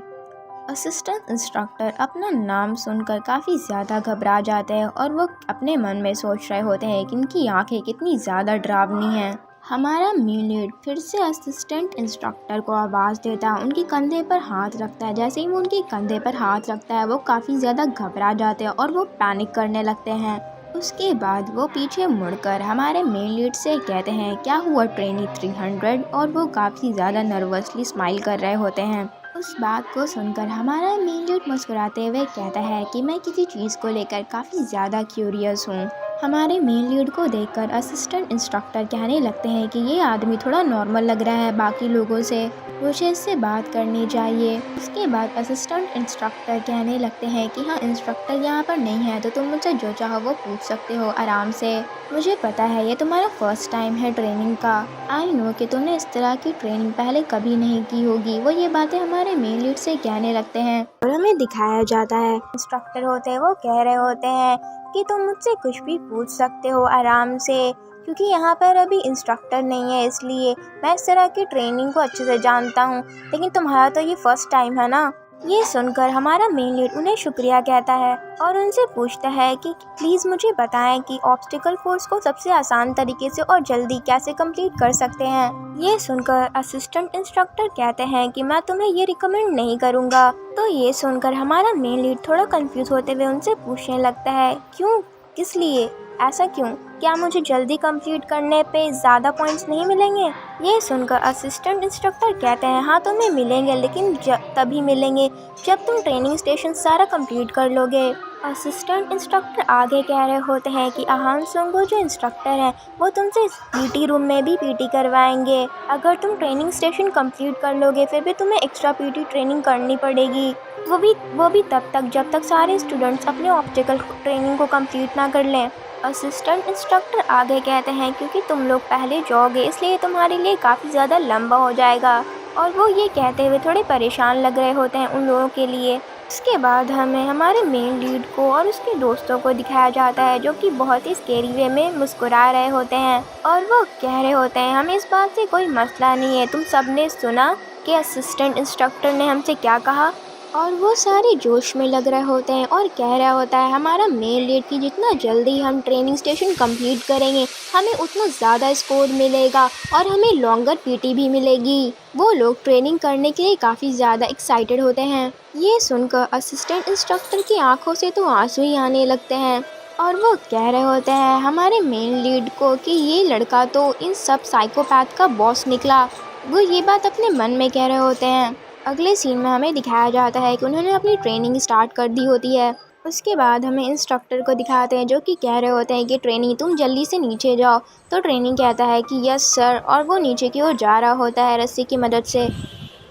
असिस्टेंट इंस्ट्रक्टर अपना नाम सुनकर काफ़ी ज़्यादा घबरा जाते हैं और वो अपने मन में सोच रहे होते हैं कि इनकी आंखें कितनी ज़्यादा डरावनी हैं। हमारा मेन लीड फिर से असिस्टेंट इंस्ट्रक्टर को आवाज़ देता है, उनके कंधे पर हाथ रखता है। जैसे ही वो उनके कंधे पर हाथ रखता है वो काफ़ी ज़्यादा घबरा जाते हैं और वो पैनिक करने लगते हैं। उसके बाद वो पीछे मुड़कर हमारे मेन लीड से कहते हैं क्या हुआ ट्रेनी 300, और वो काफ़ी ज़्यादा नर्वसली स्माइल कर रहे होते हैं। उस बात को सुनकर हमारा मेन लीड मुस्कुराते हुए कहता है कि मैं किसी चीज़ को लेकर काफ़ी ज़्यादा क्यूरियस हूँ। हमारे मेन लीड को देखकर असिस्टेंट इंस्ट्रक्टर कहने लगते हैं कि ये आदमी थोड़ा नॉर्मल लग रहा है बाकी लोगों से, मुझे इससे बात करनी चाहिए। उसके बाद असिस्टेंट इंस्ट्रक्टर कहने लगते हैं कि हाँ इंस्ट्रक्टर यहाँ पर नहीं है तो तुम मुझसे जो चाहो वो पूछ सकते हो आराम से। मुझे पता है ये तुम्हारा फर्स्ट टाइम है ट्रेनिंग का। आई नो कि तुमने इस तरह की ट्रेनिंग पहले कभी नहीं की होगी। वो ये बातें हमारे मेन लीड से कहने लगते हैं और हमें दिखाया जाता है इंस्ट्रक्टर होते हैं वो कह रहे होते हैं कि तुम मुझसे कुछ भी पूछ सकते हो आराम से, क्योंकि यहाँ पर अभी इंस्ट्रक्टर नहीं है इसलिए मैं इस तरह की ट्रेनिंग को अच्छे से जानता हूँ, लेकिन तुम्हारा तो ये फर्स्ट टाइम है ना। ये सुनकर हमारा मेन लीड उन्हें शुक्रिया कहता है और उनसे पूछता है कि प्लीज़ मुझे बताएं कि ऑब्स्टिकल कोर्स को सबसे आसान तरीके से और जल्दी कैसे कंप्लीट कर सकते हैं। ये सुनकर असिस्टेंट इंस्ट्रक्टर कहते हैं कि मैं तुम्हें ये रिकमेंड नहीं करूँगा। तो ये सुनकर हमारा मेन लीड थोड़ा कंफ्यूज होते हुए उनसे पूछने लगता है क्यों, किस लिए, ऐसा क्यों, क्या मुझे जल्दी कंप्लीट करने पे ज़्यादा पॉइंट्स नहीं मिलेंगे। ये सुनकर असिस्टेंट इंस्ट्रक्टर कहते हैं हाँ तुम्हें मिलेंगे, लेकिन तभी मिलेंगे जब तुम ट्रेनिंग स्टेशन सारा कंप्लीट कर लोगे। असिस्टेंट इंस्ट्रक्टर आगे कह रहे होते हैं कि आहान सुंगो जो इंस्ट्रक्टर हैं वो तुमसे पीटी रूम में भी पीटी करवाएंगे। अगर तुम ट्रेनिंग स्टेशन कंप्लीट कर लोगे फिर भी तुम्हें एक्स्ट्रा पीटी ट्रेनिंग करनी पड़ेगी, वो भी तब तक जब तक सारे स्टूडेंट्स अपने ऑब्स्टिकल ट्रेनिंग को कंप्लीट ना कर लें। असिस्टेंट इंस्ट्रक्टर आगे कहते हैं क्योंकि तुम लोग पहले जाओगे इसलिए तुम्हारे लिए काफ़ी ज़्यादा लंबा हो जाएगा, और वो ये कहते हुए थोड़े परेशान लग रहे होते हैं उन लोगों के लिए। इसके बाद हमें हमारे मेन लीड को और उसके दोस्तों को दिखाया जाता है जो कि बहुत ही स्केरी वे में मुस्कुरा रहे होते हैं और वो कह रहे होते हैं हमें इस बात से कोई मसला नहीं है, तुम सब ने सुना कि असिस्टेंट इंस्ट्रक्टर ने हमसे क्या कहा। और वो सारे जोश में लग रहे होते हैं और कह रहा होता है हमारा मेन लीड कि जितना जल्दी हम ट्रेनिंग स्टेशन कंप्लीट करेंगे हमें उतना ज़्यादा स्कोर मिलेगा और हमें लॉन्गर पीटी भी मिलेगी। वो लोग ट्रेनिंग करने के लिए काफ़ी ज़्यादा एक्साइटेड होते हैं। ये सुनकर असिस्टेंट इंस्ट्रक्टर की आंखों से तो आंसू ही आने लगते हैं और वो कह रहे होते हैं हमारे मेन लीड को कि ये लड़का तो इन सब साइकोपैथ का बॉस निकला। वो ये बात अपने मन में कह रहे होते हैं। अगले सीन में हमें दिखाया जाता है कि उन्होंने अपनी ट्रेनिंग स्टार्ट कर दी होती है। उसके बाद हमें इंस्ट्रक्टर को दिखाते हैं जो कि कह रहे होते हैं कि ट्रेनिंग तुम जल्दी से नीचे जाओ। तो ट्रेनिंग कहता है कि यस सर, और वो नीचे की ओर जा रहा होता है रस्सी की मदद से।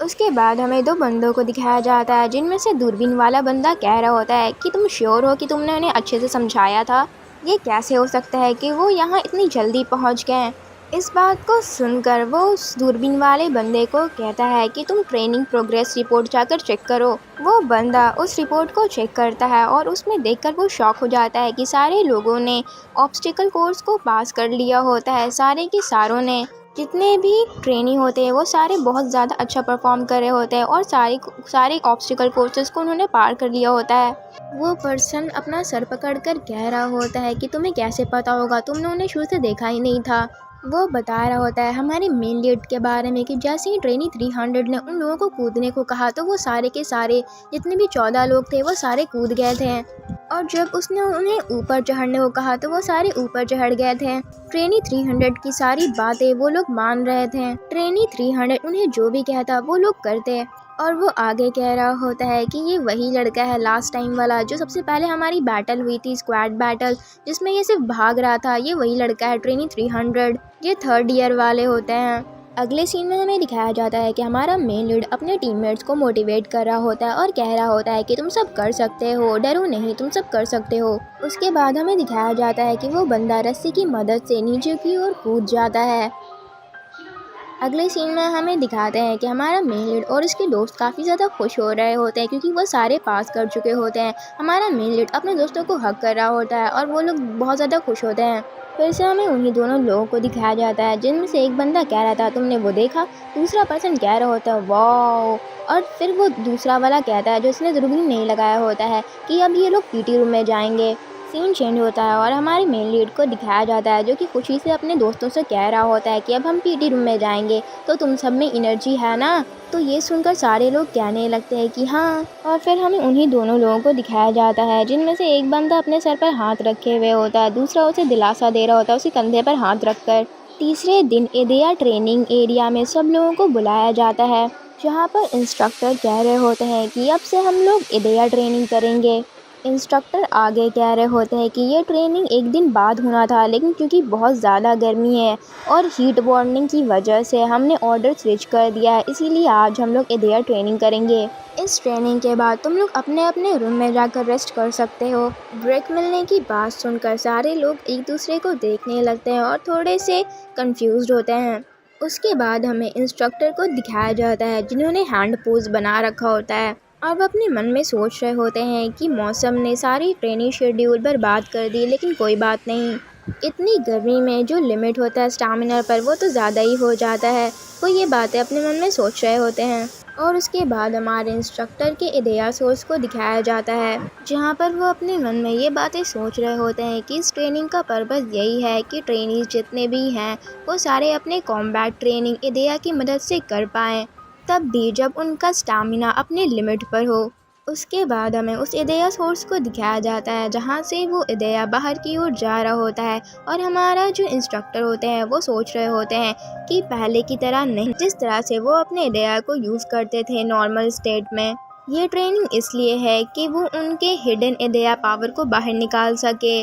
उसके बाद हमें दो बंदों को दिखाया जाता है जिनमें से दूरबीन वाला बंदा कह रहा होता है कि तुम श्योर हो कि तुमने उन्हें अच्छे से समझाया था, ये कैसे हो सकता है कि वो यहाँ इतनी जल्दी पहुँच गए। इस बात को सुनकर वो उस दूरबीन वाले बंदे को कहता है कि तुम ट्रेनिंग प्रोग्रेस रिपोर्ट जाकर चेक करो। वो बंदा उस रिपोर्ट को चेक करता है और उसमें देखकर वो शॉक हो जाता है कि सारे लोगों ने ऑब्स्टिकल कोर्स को पास कर लिया होता है। सारे के सारों ने, जितने भी ट्रेनी होते हैं वो सारे बहुत ज़्यादा अच्छा परफॉर्म कर रहे होते हैं और सारे ऑब्स्टिकल कोर्सेज को उन्होंने पार कर लिया होता है। वो पर्सन अपना सर पकड़कर कह रहा होता है कि तुम्हें कैसे पता होगा, तुमने उन्हें शुरू से देखा ही नहीं था। वो बता रहा होता है हमारे मेन लीड के बारे में कि जैसे ही ट्रेनी 300 ने उन लोगों को कूदने को कहा तो वो सारे के सारे जितने भी 14 लोग थे वो सारे कूद गए थे, और जब उसने उन्हें ऊपर चढ़ने को कहा तो वो सारे ऊपर चढ़ गए थे। ट्रेनी 300 की सारी बातें वो लोग मान रहे थे। ट्रेनी 300 उन्हें जो भी कहता वो लोग करते, और वो आगे कह रहा होता है कि ये वही लड़का है लास्ट टाइम वाला जो सबसे पहले हमारी बैटल हुई थी, स्क्वाड बैटल, जिसमें ये सिर्फ भाग रहा था। ये वही लड़का है, ट्रेनी 300। ये 3rd ईयर वाले होते हैं। अगले सीन में हमें दिखाया जाता है कि हमारा मेन लीड अपने टीममेट्स को मोटिवेट कर रहा होता है और कह रहा होता है कि तुम सब कर सकते हो, डरो नहीं, तुम सब कर सकते हो। उसके बाद हमें दिखाया जाता है कि वो बंदा रस्सी की मदद से नीचे की ओर कूद जाता है। अगले सीन में हमें दिखाते हैं कि हमारा मेन लीड और उसके दोस्त काफ़ी ज़्यादा खुश हो रहे होते हैं क्योंकि वो सारे पास कर चुके होते हैं। हमारा मेन लीड अपने दोस्तों को हक कर रहा होता है और वो लोग बहुत ज़्यादा खुश होते हैं। फिर से हमें उन्हीं दोनों लोगों को दिखाया जाता है जिनमें से एक बंदा कह रहा था तुमने वो देखा, दूसरा पर्सन कह रहा होता है वाओ, और फिर वो दूसरा वाला कहता है जो इसने दूरबीन नहीं लगाया होता है कि अब ये लोग पीटी रूम में जाएंगे। सीन चेंज होता है और हमारे मेन लीड को दिखाया जाता है जो कि खुशी से अपने दोस्तों से कह रहा होता है कि अब हम पीटी रूम में जाएंगे, तो तुम सब में एनर्जी है ना। तो ये सुनकर सारे लोग कहने लगते हैं कि हाँ। और फिर हमें उन्हीं दोनों लोगों को दिखाया जाता है जिनमें से एक बंदा अपने सर पर हाथ रखे हुए होता है, दूसरा उसे दिलासा दे रहा होता है उसी कंधे पर हाथ रखकर। तीसरे दिन इदेया ट्रेनिंग एरिया में सब लोगों को बुलाया जाता है जहाँ पर इंस्ट्रक्टर कह रहे होते हैं कि अब से हम लोग इदेया ट्रेनिंग करेंगे। इंस्ट्रक्टर आगे कह रहे होते हैं कि ये ट्रेनिंग एक दिन बाद होना था, लेकिन क्योंकि बहुत ज़्यादा गर्मी है और हीट वार्निंग की वजह से हमने ऑर्डर स्विच कर दिया है, इसीलिए आज हम लोग इदेया ट्रेनिंग करेंगे। इस ट्रेनिंग के बाद तुम लोग अपने अपने रूम में जाकर रेस्ट कर सकते हो। ब्रेक मिलने की बात सुनकर सारे लोग एक दूसरे को देखने लगते हैं और थोड़े से कंफ्यूज्ड होते हैं। उसके बाद हमें इंस्ट्रक्टर को दिखाया जाता है जिन्होंने हैंड पोज बना रखा होता है और वो अपने मन में सोच रहे होते हैं कि मौसम ने सारी ट्रेनिंग शेड्यूल बर्बाद कर दी, लेकिन कोई बात नहीं। इतनी गर्मी में जो लिमिट होता है स्टैमिना पर वो तो ज़्यादा ही हो जाता है। वो ये बातें अपने मन में सोच रहे होते हैं। और उसके बाद हमारे इंस्ट्रक्टर के इदेया सोर्स को दिखाया जाता है जहाँ पर वो अपने मन में ये बातें सोच रहे होते हैं कि इस ट्रेनिंग का पर्पज़ यही है कि ट्रेनीज जितने भी हैं वो सारे अपने कॉम्बैट ट्रेनिंग इदेया की मदद से कर पाएँ, तब भी जब उनका स्टैमिना अपने लिमिट पर हो। उसके बाद हमें उस इदेया सोर्स को दिखाया जाता है जहाँ से वो इदेया बाहर की ओर जा रहा होता है और हमारा जो इंस्ट्रक्टर होते हैं वो सोच रहे होते हैं कि पहले की तरह नहीं, जिस तरह से वो अपने इदेया को यूज़ करते थे नॉर्मल स्टेट में। ये ट्रेनिंग इसलिए है कि वो उनके हिडन इदेया पावर को बाहर निकाल सके,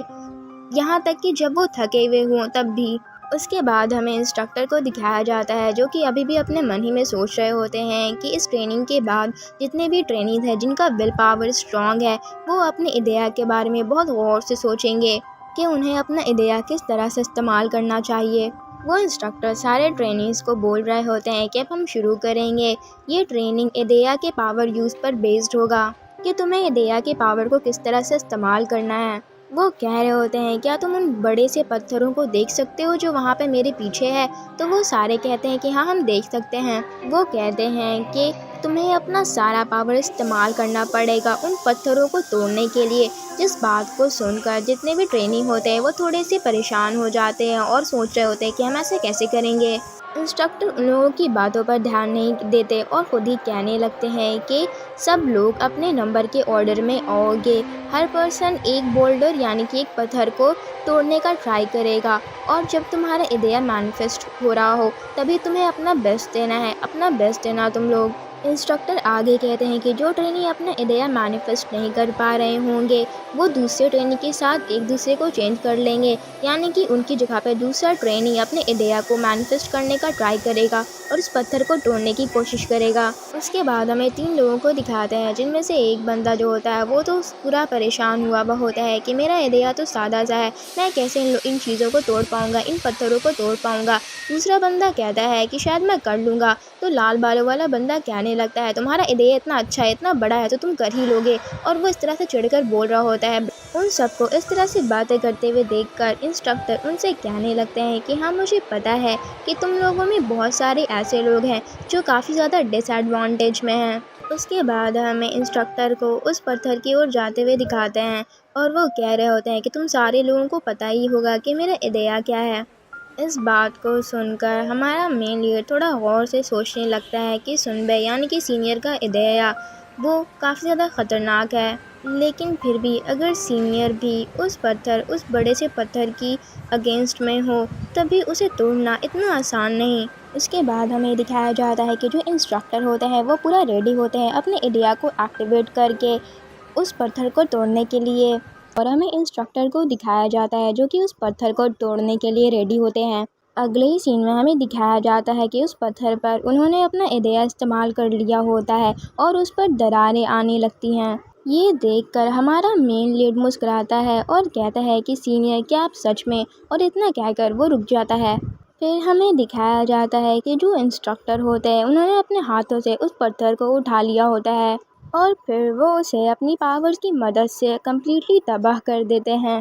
यहाँ तक कि जब वो थके हुए हों तब भी। उसके बाद हमें इंस्ट्रक्टर को दिखाया जाता है जो कि अभी भी अपने मन ही में सोच रहे होते हैं कि इस ट्रेनिंग के बाद जितने भी ट्रेनीज हैं जिनका विल पावर स्ट्रॉन्ग है वो अपने इदेया के बारे में बहुत गौर से सोचेंगे कि उन्हें अपना इदेया किस तरह से इस्तेमाल करना चाहिए। वो इंस्ट्रक्टर सारे ट्रेनीज को बोल रहे होते हैं कि अब हम शुरू करेंगे। ये ट्रेनिंग इदेया के पावर यूज़ पर बेस्ड होगा कि तुम्हें इदेया के पावर को किस तरह से इस्तेमाल करना है। वो कह रहे होते हैं क्या तुम उन बड़े से पत्थरों को देख सकते हो जो वहाँ पे मेरे पीछे है। तो वो सारे कहते हैं कि हाँ हम देख सकते हैं। वो कहते हैं कि तुम्हें अपना सारा पावर इस्तेमाल करना पड़ेगा उन पत्थरों को तोड़ने के लिए। जिस बात को सुनकर जितने भी ट्रेनिंग होते हैं वो थोड़े से परेशान हो जाते हैं और सोच रहे होते हैं कि हम ऐसे कैसे करेंगे। इंस्ट्रक्टर उन लोगों की बातों पर ध्यान नहीं देते और खुद ही कहने लगते हैं कि सब लोग अपने नंबर के ऑर्डर में आओगे। हर पर्सन एक बोल्डर यानी कि एक पत्थर को तोड़ने का ट्राई करेगा और जब तुम्हारा इदेया मैनिफेस्ट हो रहा हो तभी तुम्हें अपना बेस्ट देना है, अपना बेस्ट देना तुम लोग। इंस्ट्रक्टर आगे कहते हैं कि जो ट्रेनी अपना इदेया मैनिफेस्ट नहीं कर पा रहे होंगे वो दूसरे ट्रेनी के साथ एक दूसरे को चेंज कर लेंगे, यानी कि उनकी जगह पर दूसरा ट्रेनी अपने इदेया को मैनिफेस्ट करने का ट्राई करेगा और उस पत्थर को तोड़ने की कोशिश करेगा। उसके बाद हमें 3 लोगों को दिखाते हैं जिनमें से एक बंदा जो होता है वो तो पूरा परेशान हुआ वह होता है कि मेरा इदेया तो सादा सा है, मैं कैसे इन चीज़ों को तोड़ पाऊँगा, इन पत्थरों को तोड़ पाऊँगा। दूसरा बंदा कहता है कि शायद मैं कर लूँगा। तो लाल बालों वाला बंदा कहने लगता है तुम्हारा इदेया इतना अच्छा है, इतना बड़ा है तो तुम कर ही लोगे, और वो इस तरह से चिढ़कर बोल रहा होता है। उन सबको इस तरह से बातें करते हुए देखकर इंस्ट्रक्टर उनसे कहने लगते हैं कि हाँ मुझे पता है कि तुम लोगों में बहुत सारे ऐसे लोग हैं जो काफ़ी ज़्यादा डिसएडवांटेज में हैं। उसके बाद हमें इंस्ट्रक्टर को उस पत्थर की ओर जाते हुए दिखाते हैं और वो कह रहे होते हैं कि तुम सारे लोगों को पता ही होगा कि मेरा इदेया क्या है। इस बात को सुनकर हमारा मेन लीडर थोड़ा गौर से सोचने लगता है कि सुनबे यानी कि सीनियर का इदेया वो काफ़ी ज़्यादा ख़तरनाक है, लेकिन फिर भी अगर सीनियर भी उस बड़े से पत्थर की अगेंस्ट में हो, तभी उसे तोड़ना इतना आसान नहीं। उसके बाद हमें दिखाया जाता है कि जो इंस्ट्रक्टर होते हैं वो पूरा रेडी होते हैं अपने आइडिया को एक्टिवेट करके उस पत्थर को तोड़ने के लिए, और हमें इंस्ट्रक्टर को दिखाया जाता है जो कि उस पत्थर को तोड़ने के लिए रेडी होते हैं। अगले ही सीन में हमें दिखाया जाता है कि उस पत्थर पर उन्होंने अपना आइडिया इस्तेमाल कर लिया होता है और उस पर दरारें आने लगती हैं। ये देखकर हमारा मेन लीड मुस्कुराता है और कहता है कि सीनियर क्या आप सच में, और इतना कहकर वो रुक जाता है। फिर हमें दिखाया जाता है कि जो इंस्ट्रक्टर होते हैं उन्होंने अपने हाथों से उस पत्थर को उठा लिया होता है और फिर वो उसे अपनी पावर्स की मदद से कम्प्लीटली तबाह कर देते हैं।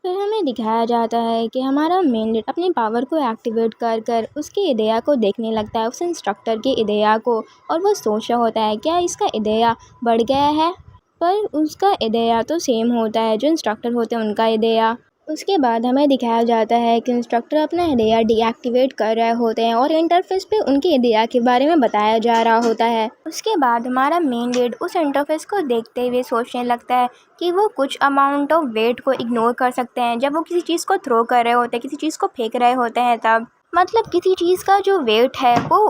फिर हमें दिखाया जाता है कि हमारा मेन लीड अपनी पावर को एक्टिवेट कर कर उसके आइडिया को देखने लगता है, उस इंस्ट्रक्टर के आइडिया को, और वो सोच रहा होता है क्या इसका आइडिया बढ़ गया है, पर उसका आइडिया तो सेम होता है जो इंस्ट्रक्टर होते हैं उनका आइडिया। उसके बाद हमें दिखाया जाता है कि इंस्ट्रक्टर अपना आइडिया डीएक्टिवेट कर रहे होते हैं और इंटरफेस पे उनके आइडिया के बारे में बताया जा रहा होता है। उसके बाद हमारा मेन लीड उस इंटरफेस को देखते हुए सोचने लगता है कि वो कुछ अमाउंट ऑफ वेट को इग्नोर कर सकते हैं जब वो किसी चीज़ को थ्रो कर रहे होते हैं, किसी चीज़ को फेंक रहे होते हैं, तब मतलब किसी चीज़ का जो वेट है वो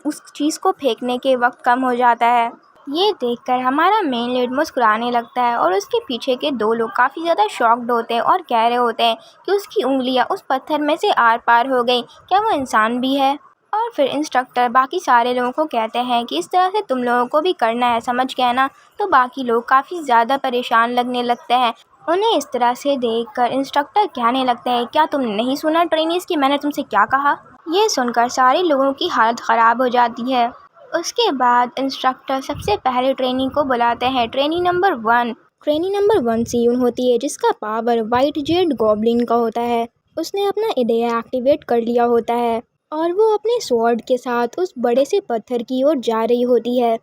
उस चीज़ को फेंकने के वक्त कम हो जाता है। ये देखकर हमारा मेन लीड मुस्कुराने लगता है और उसके पीछे के दो लोग काफ़ी ज़्यादा शॉक्ड होते हैं और कह रहे होते हैं कि उसकी उंगलियां उस पत्थर में से आर पार हो गई, क्या वो इंसान भी है। और फिर इंस्ट्रक्टर बाकी सारे लोगों को कहते हैं कि इस तरह से तुम लोगों को भी करना है, समझ गए ना। तो बाकी लोग काफ़ी ज़्यादा परेशान लगने लगते हैं। उन्हें इस तरह से देखकर इंस्ट्रक्टर कहने लगते हैं क्या तुमने नहीं सुना ट्रेनीज़ की मैंने तुमसे क्या कहा। ये सुनकर सारे लोगों की हालत ख़राब हो जाती है। उसके बाद इंस्ट्रक्टर सबसे पहले ट्रेनी को बुलाते हैं, ट्रेनी नंबर 1। ट्रेनी नंबर 1 सियून होती है जिसका पावर वाइट जेड गॉब्लिन का होता है। उसने अपना आइडिया एक्टिवेट कर लिया होता है और वो अपने स्वॉर्ड के साथ उस बड़े से पत्थर की ओर जा रही होती है।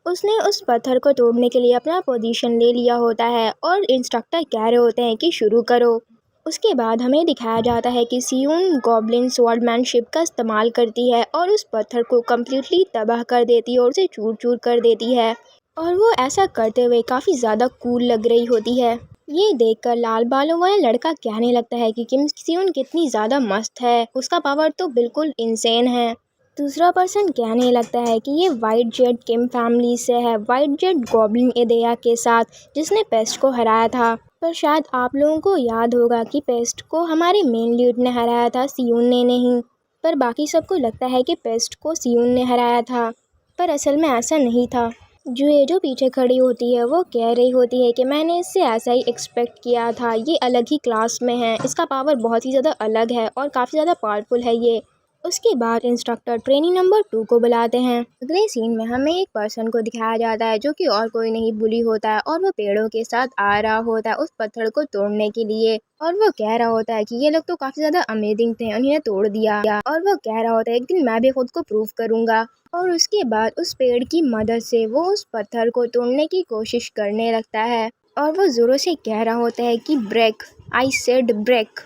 उसने उस पत्थर को तोड़ने के लिए अपना पोजीशन ले लिया होता है और इंस्ट्रक्टर कह रहे होते हैं कि शुरू करो। उसके बाद हमें दिखाया जाता है कि सियून गॉब्लिन स्वॉर्डमैनशिप का इस्तेमाल करती है और उस पत्थर को कम्प्लीटली तबाह कर देती है और उसे चूर चूर कर देती है, और वो ऐसा करते हुए काफ़ी ज़्यादा कूल लग रही होती है। ये देखकर लाल बालों वाला लड़का कहने लगता है कि किम सियून कितनी ज़्यादा मस्त है, उसका पावर तो बिल्कुल इंसेन है। दूसरा पर्सन कहने लगता है कि ये वाइट जेड किम फैमिली से है, वाइट जेड गॉब्लिन एडेया के साथ जिसने पेस्ट को हराया था। पर शायद आप लोगों को याद होगा कि पेस्ट को हमारे मेन लीड ने हराया था, सियून ने नहीं। पर बाकी सबको लगता है कि पेस्ट को सियून ने हराया था, पर असल में ऐसा नहीं था। जो पीछे खड़ी होती है वो कह रही होती है कि मैंने इससे ऐसा ही एक्सपेक्ट किया था, ये अलग ही क्लास में है, इसका पावर बहुत ही ज़्यादा अलग है और काफ़ी ज़्यादा पावरफुल है ये। उसके बाद इंस्ट्रक्टर ट्रेनी नंबर 2 को बुलाते हैं। अगले सीन में हमें एक पर्सन को दिखाया जाता है जो कि और कोई नहीं बुली होता है, और वो पेड़ों के साथ आ रहा होता है उस पत्थर को तोड़ने के लिए, और वो कह रहा होता है कि ये लोग तो काफ़ी ज़्यादा अमेजिंग थे, उन्हें तोड़ दिया, और वो कह रहा होता है एक दिन मैं भी खुद को प्रूव करूँगा। और उसके बाद उस पेड़ की मदद से वो उस पत्थर को तोड़ने की कोशिश करने लगता है और वो ज़ोरों से कह रहा होता है कि ब्रेक, आई सेड ब्रेक,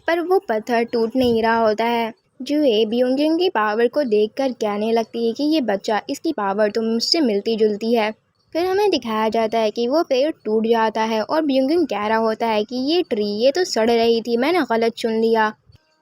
पर वो पत्थर टूट नहीं रहा होता है। जूए ब्योंगिंग की पावर को देखकर कहने लगती है कि ये बच्चा, इसकी पावर तो मुझसे मिलती जुलती है। फिर हमें दिखाया जाता है कि वो पेड़ टूट जाता है और ब्योंगिंग कह रहा होता है कि ये ट्री ये तो सड़ रही थी, मैंने गलत चुन लिया,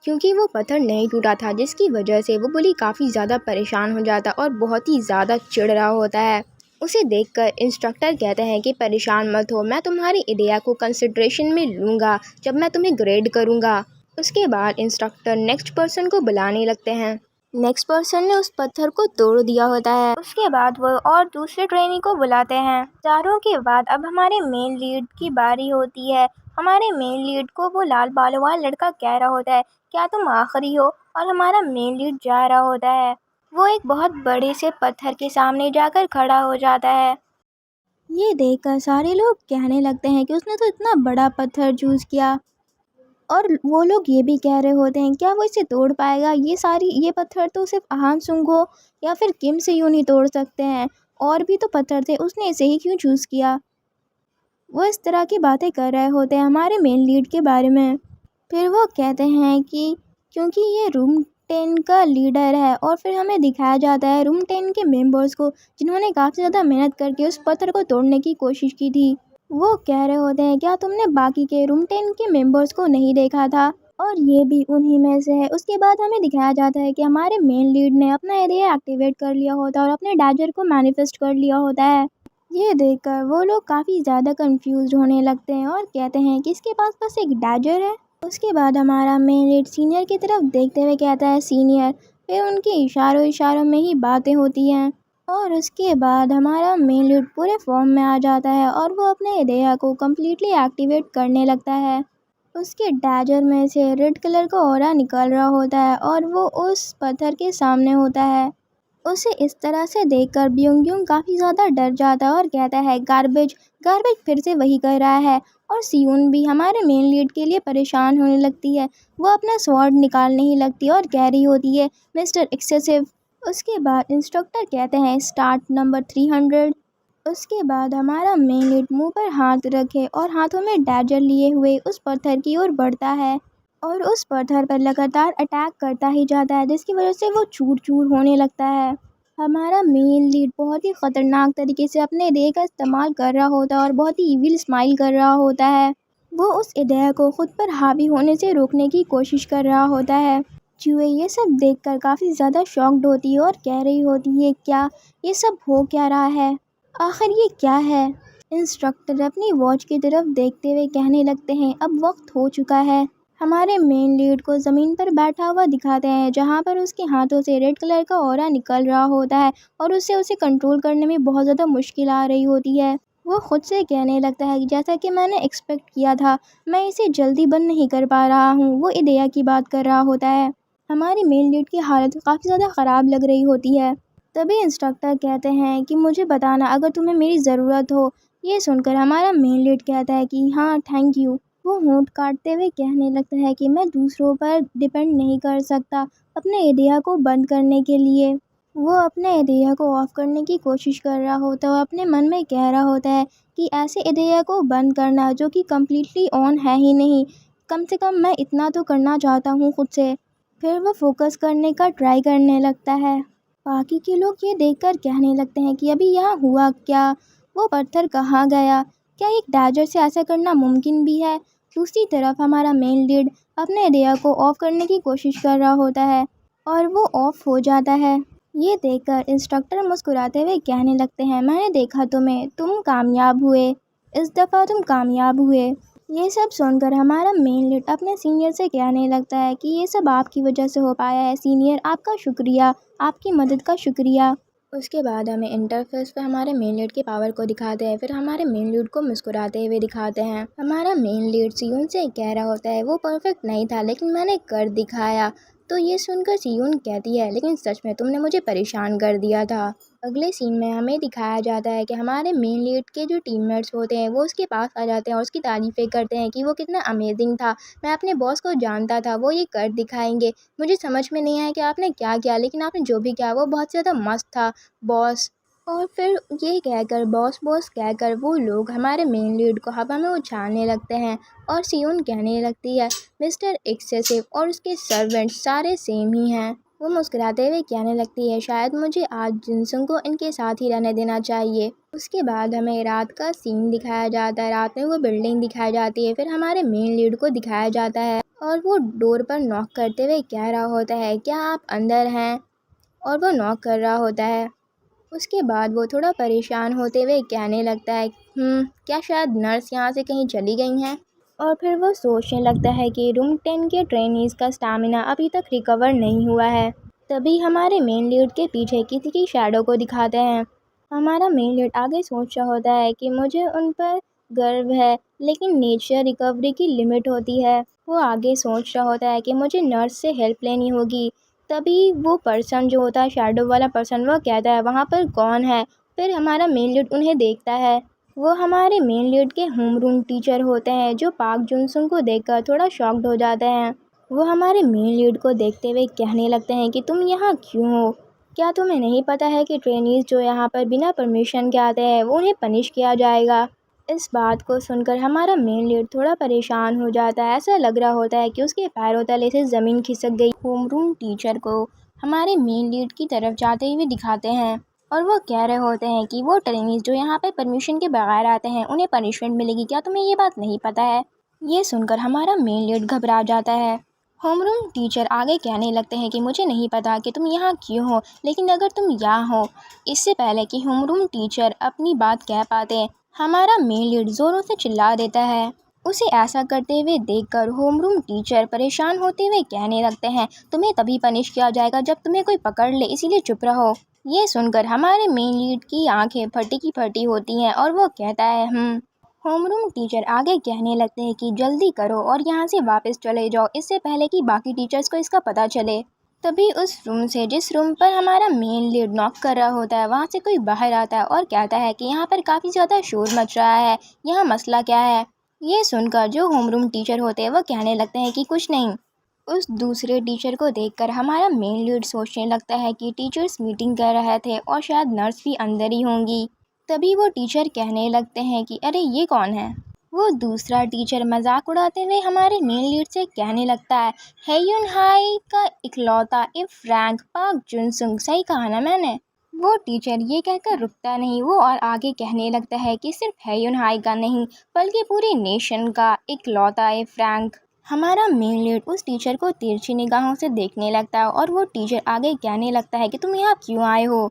क्योंकि वो पत्थर नहीं टूटा था, जिसकी वजह से वो बुली काफ़ी ज़्यादा परेशान हो जाता और बहुत ही ज़्यादा चिढ़ रहा होता है। उसे देखकर इंस्ट्रक्टर कहते हैं कि परेशान मत हो, मैं तुम्हारी आइडिया को कंसिडरेशन में लूँगा जब मैं तुम्हें ग्रेड करूँगा। उसके बाद इंस्ट्रक्टर नेक्स्ट पर्सन को बुलाने लगते हैं। नेक्स्ट पर्सन ने उस पत्थर को तोड़ दिया होता है। उसके बाद वो और दूसरे ट्रेनी को बुलाते हैं। चारों के बाद अब हमारे मेन लीड की बारी होती है। हमारे मेन लीड को वो लाल बालों वाला लड़का कह रहा होता है क्या तुम आखिरी हो, और हमारा मेन लीड जा रहा होता है। वो एक बहुत बड़े से पत्थर के सामने जाकर खड़ा हो जाता है। ये देखकर सारे लोग कहने लगते हैं कि उसने तो इतना बड़ा पत्थर चूज़ किया, और वो लोग ये भी कह रहे होते हैं क्या वो इसे तोड़ पाएगा, ये पत्थर तो सिर्फ आहान सुंगो या फिर किम से यूं नहीं तोड़ सकते हैं, और भी तो पत्थर थे, उसने इसे ही क्यों चूज़ किया। वो इस तरह की बातें कर रहे होते हैं हमारे मेन लीड के बारे में। फिर वो कहते हैं कि क्योंकि ये रूम 10 का लीडर है, और फिर हमें दिखाया जाता है रूम 10 के मेंबर्स को जिन्होंने काफ़ी ज़्यादा मेहनत करके उस पत्थर को तोड़ने की कोशिश की थी। वो कह रहे होते हैं क्या तुमने बाकी के रूम 10 के मेंबर्स को नहीं देखा था, और ये भी उन्हीं में से है। उसके बाद हमें दिखाया जाता है कि हमारे मेन लीड ने अपना एरिया एक्टिवेट कर लिया होता है और अपने डैजर को मैनिफेस्ट कर लिया होता है। ये देखकर वो लोग काफ़ी ज़्यादा कंफ्यूज होने लगते हैं और कहते हैं कि इसके पास बस एक डैजर है। उसके बाद हमारा मेन लीड सीनियर की तरफ देखते हुए कहता है सीनियर, फिर उनके इशारों इशारों में ही बातें होती हैं। और उसके बाद हमारा मेन लीड पूरे फॉर्म में आ जाता है और वो अपने एरिया को कम्प्लीटली एक्टिवेट करने लगता है। उसके डैजर में से रेड कलर का ऑरा निकल रहा होता है और वो उस पत्थर के सामने होता है। उसे इस तरह से देखकर ब्यूंग काफ़ी ज़्यादा डर जाता है और कहता है गार्बेज गार्बेज फिर से वही कर रहा है। और सियून भी हमारे मेन लीड के लिए परेशान होने लगती है। वो अपना स्वॉर्ड निकालने ही लगती है और कह रही होती है मिस्टर एक्सेसिव। उसके बाद इंस्ट्रक्टर कहते हैं स्टार्ट नंबर 300। उसके बाद हमारा मेन लीड मुंह पर हाथ रखे और हाथों में डैजर लिए हुए उस पत्थर की ओर बढ़ता है और उस पत्थर पर लगातार अटैक करता ही जाता है, जिसकी वजह से वो चूर चूर होने लगता है। हमारा मेन लीड बहुत ही खतरनाक तरीके से अपने एरिया का इस्तेमाल कर रहा होता है और बहुत ही इविल स्माइल कर रहा होता है। वो उस एरिया को खुद पर हावी होने से रोकने की कोशिश कर रहा होता है। चूहे ये सब देखकर काफ़ी ज़्यादा शॉक्ड होती है और कह रही होती है क्या ये सब हो क्या रहा है, आखिर ये क्या है। इंस्ट्रक्टर अपनी वॉच की तरफ देखते हुए कहने लगते हैं अब वक्त हो चुका है। हमारे मेन लीड को ज़मीन पर बैठा हुआ दिखाते हैं जहाँ पर उसके हाथों से रेड कलर का ऑरा निकल रहा होता है और उससे उसे कंट्रोल करने में बहुत ज़्यादा मुश्किल आ रही होती है। वो खुद से कहने लगता है कि जैसा कि मैंने एक्सपेक्ट किया था, मैं इसे जल्दी बंद नहीं कर पा रहा हूँ। वो इदया की बात कर रहा होता है। हमारी मेन लीड की हालत काफ़ी ज़्यादा ख़राब लग रही होती है। तभी इंस्ट्रक्टर कहते हैं कि मुझे बताना अगर तुम्हें मेरी ज़रूरत हो। ये सुनकर हमारा मेन लीड कहता है कि हाँ थैंक यू। वो होंठ काटते हुए कहने लगता है कि मैं दूसरों पर डिपेंड नहीं कर सकता अपने एरिया को बंद करने के लिए। वो अपने एरिया को ऑफ करने की कोशिश कर रहा होता है और अपने मन में कह रहा होता है कि ऐसे एरिया को बंद करना जो कि कम्प्लीटली ऑन है ही नहीं, कम से कम मैं इतना तो करना चाहता हूँ खुद से। फिर वो फोकस करने का ट्राई करने लगता है। बाकी के लोग ये देखकर कहने लगते हैं कि अभी यहाँ हुआ क्या, वो पत्थर कहाँ गया, क्या एक डैजर से ऐसा करना मुमकिन भी है। दूसरी तरफ हमारा मेन लीड अपने एरिया को ऑफ करने की कोशिश कर रहा होता है और वो ऑफ हो जाता है। ये देखकर इंस्ट्रक्टर मुस्कुराते हुए कहने लगते हैं मैंने देखा तुम्हें, तुम कामयाब हुए, इस दफ़ा तुम कामयाब हुए। ये सब सुनकर हमारा मेन लीड अपने सीनियर से कहने लगता है कि ये सब आपकी वजह से हो पाया है सीनियर, आपका शुक्रिया, आपकी मदद का शुक्रिया। उसके बाद हमें इंटरफेस पे हमारे मेन लीड की पावर को दिखाते हैं। फिर हमारे मेन लीड को मुस्कुराते हुए दिखाते हैं। हमारा मेन लीड सियून से कह रहा होता है वो परफेक्ट नहीं था लेकिन मैंने कर दिखाया। तो ये सुनकर सियून कहती है लेकिन सच में तुमने मुझे परेशान कर दिया था। अगले सीन में हमें दिखाया जाता है कि हमारे मेन लीड के जो टीममेट्स होते हैं वो उसके पास आ जाते हैं और उसकी तारीफ़ें करते हैं कि वो कितना अमेजिंग था, मैं अपने बॉस को जानता था, वो ये कर दिखाएंगे। मुझे समझ में नहीं आया कि आपने क्या किया, लेकिन आपने जो भी किया वो बहुत ज़्यादा मस्त था बॉस। और फिर ये कहकर बॉस बॉस कहकर वो लोग हमारे मेन लीड को हवा में उछालने लगते हैं और सियून कहने लगती है मिस्टर एक्सेसिव और उसके सर्वेंट्स सारे सेम ही हैं। वो मुस्कुराते हुए कहने लगती है शायद मुझे आज जिनसुंग को इनके साथ ही रहने देना चाहिए। उसके बाद हमें रात का सीन दिखाया जाता है। रात में वो बिल्डिंग दिखाई जाती है। फिर हमारे मेन लीड को दिखाया जाता है और वो डोर पर नॉक करते हुए कह रहा होता है क्या आप अंदर हैं, और वो नॉक कर रहा होता है। उसके बाद वो थोड़ा परेशान होते हुए कहने लगता है क्या शायद नर्स यहाँ से कहीं चली गई हैं। और फिर वो सोचने लगता है कि रूम 10 के ट्रेनीज़ का स्टैमिना अभी तक रिकवर नहीं हुआ है। तभी हमारे मेन लीड के पीछे किसी की शैडो को दिखाते हैं। हमारा मेन लीड आगे सोच रहा होता है कि मुझे उन पर गर्व है लेकिन नेचर रिकवरी की लिमिट होती है। वो आगे सोच रहा होता है कि मुझे नर्स से हेल्प लेनी होगी। तभी वो पर्सन जो होता है शैडो वाला पर्सन, वो कहता है वहाँ पर कौन है। फिर हमारा मेन लीड उन्हें देखता है। वो हमारे मेन लीड के होमरूम टीचर होते हैं जो पाक जुनसुंग को देखकर थोड़ा शॉक्ड हो जाते हैं। वो हमारे मेन लीड को देखते हुए कहने लगते हैं कि तुम यहाँ क्यों हो, क्या तुम्हें नहीं पता है कि ट्रेनीज़ जो यहाँ पर बिना परमिशन के आते हैं वो उन्हें पनिश किया जाएगा। इस बात को सुनकर हमारा मेन लीड थोड़ा परेशान हो जाता है। ऐसा लग रहा होता है कि उसके पैरों तले से ज़मीन खिसक गई। होमरूम टीचर को हमारे मेन लीड की तरफ जाते हुए दिखाते हैं और वो कह रहे होते हैं कि वो ट्रेनीज जो यहाँ पे परमिशन के बगैर आते हैं उन्हें पनिशमेंट मिलेगी। क्या तुम्हें ये बात नहीं पता है? ये सुनकर हमारा मेन लीड घबरा जाता है। होमरूम टीचर आगे कहने लगते हैं कि मुझे नहीं पता कि तुम यहाँ क्यों हो, लेकिन अगर तुम यहाँ हो, इससे पहले कि होमरूम टीचर अपनी बात कह पाते हमारा मेन लीड ज़ोरों से चिल्ला देता है। उसे ऐसा करते हुए देखकर होमरूम टीचर परेशान होते हुए कहने लगते हैं तुम्हें तभी पनिश किया जाएगा जब तुम्हें कोई पकड़ ले, इसीलिए चुप रहो। ये सुनकर हमारे मेन लीड की आंखें फटी की फटी होती हैं और वो कहता है होमरूम टीचर आगे कहने लगते हैं कि जल्दी करो और यहाँ से वापस चले जाओ, इससे पहले कि बाकी टीचर्स को इसका पता चले। तभी उस रूम से जिस रूम पर हमारा मेन लीड नॉक कर रहा होता है वहाँ से कोई बाहर आता है और कहता है कि यहाँ पर काफ़ी ज़्यादा शोर मच रहा है, यहाँ मसला क्या है। ये सुनकर जो होमरूम टीचर होते हैं वो कहने लगते हैं कि कुछ नहीं। उस दूसरे टीचर को देखकर हमारा मेन लीड सोचने लगता है कि टीचर्स मीटिंग कर रहे थे और शायद नर्स भी अंदर ही होंगी। तभी वो टीचर कहने लगते हैं कि अरे ये कौन है। वो दूसरा टीचर मजाक उड़ाते हुए हमारे मेन लीड से कहने लगता है हेयुन हाई का इकलौता इफ रैंक पाक जुनसुंग, सही कहा ना मैंने। वो टीचर ये कहकर रुकता नहीं, वो और आगे कहने लगता है कि सिर्फ हेयुन हाई का नहीं बल्कि पूरे नेशन का इकलौता इफ रैंक। हमारा मेन लीड उस टीचर को तिरछी निगाहों से देखने लगता है और वो टीचर आगे कहने लगता है कि तुम यहाँ क्यों आए हो?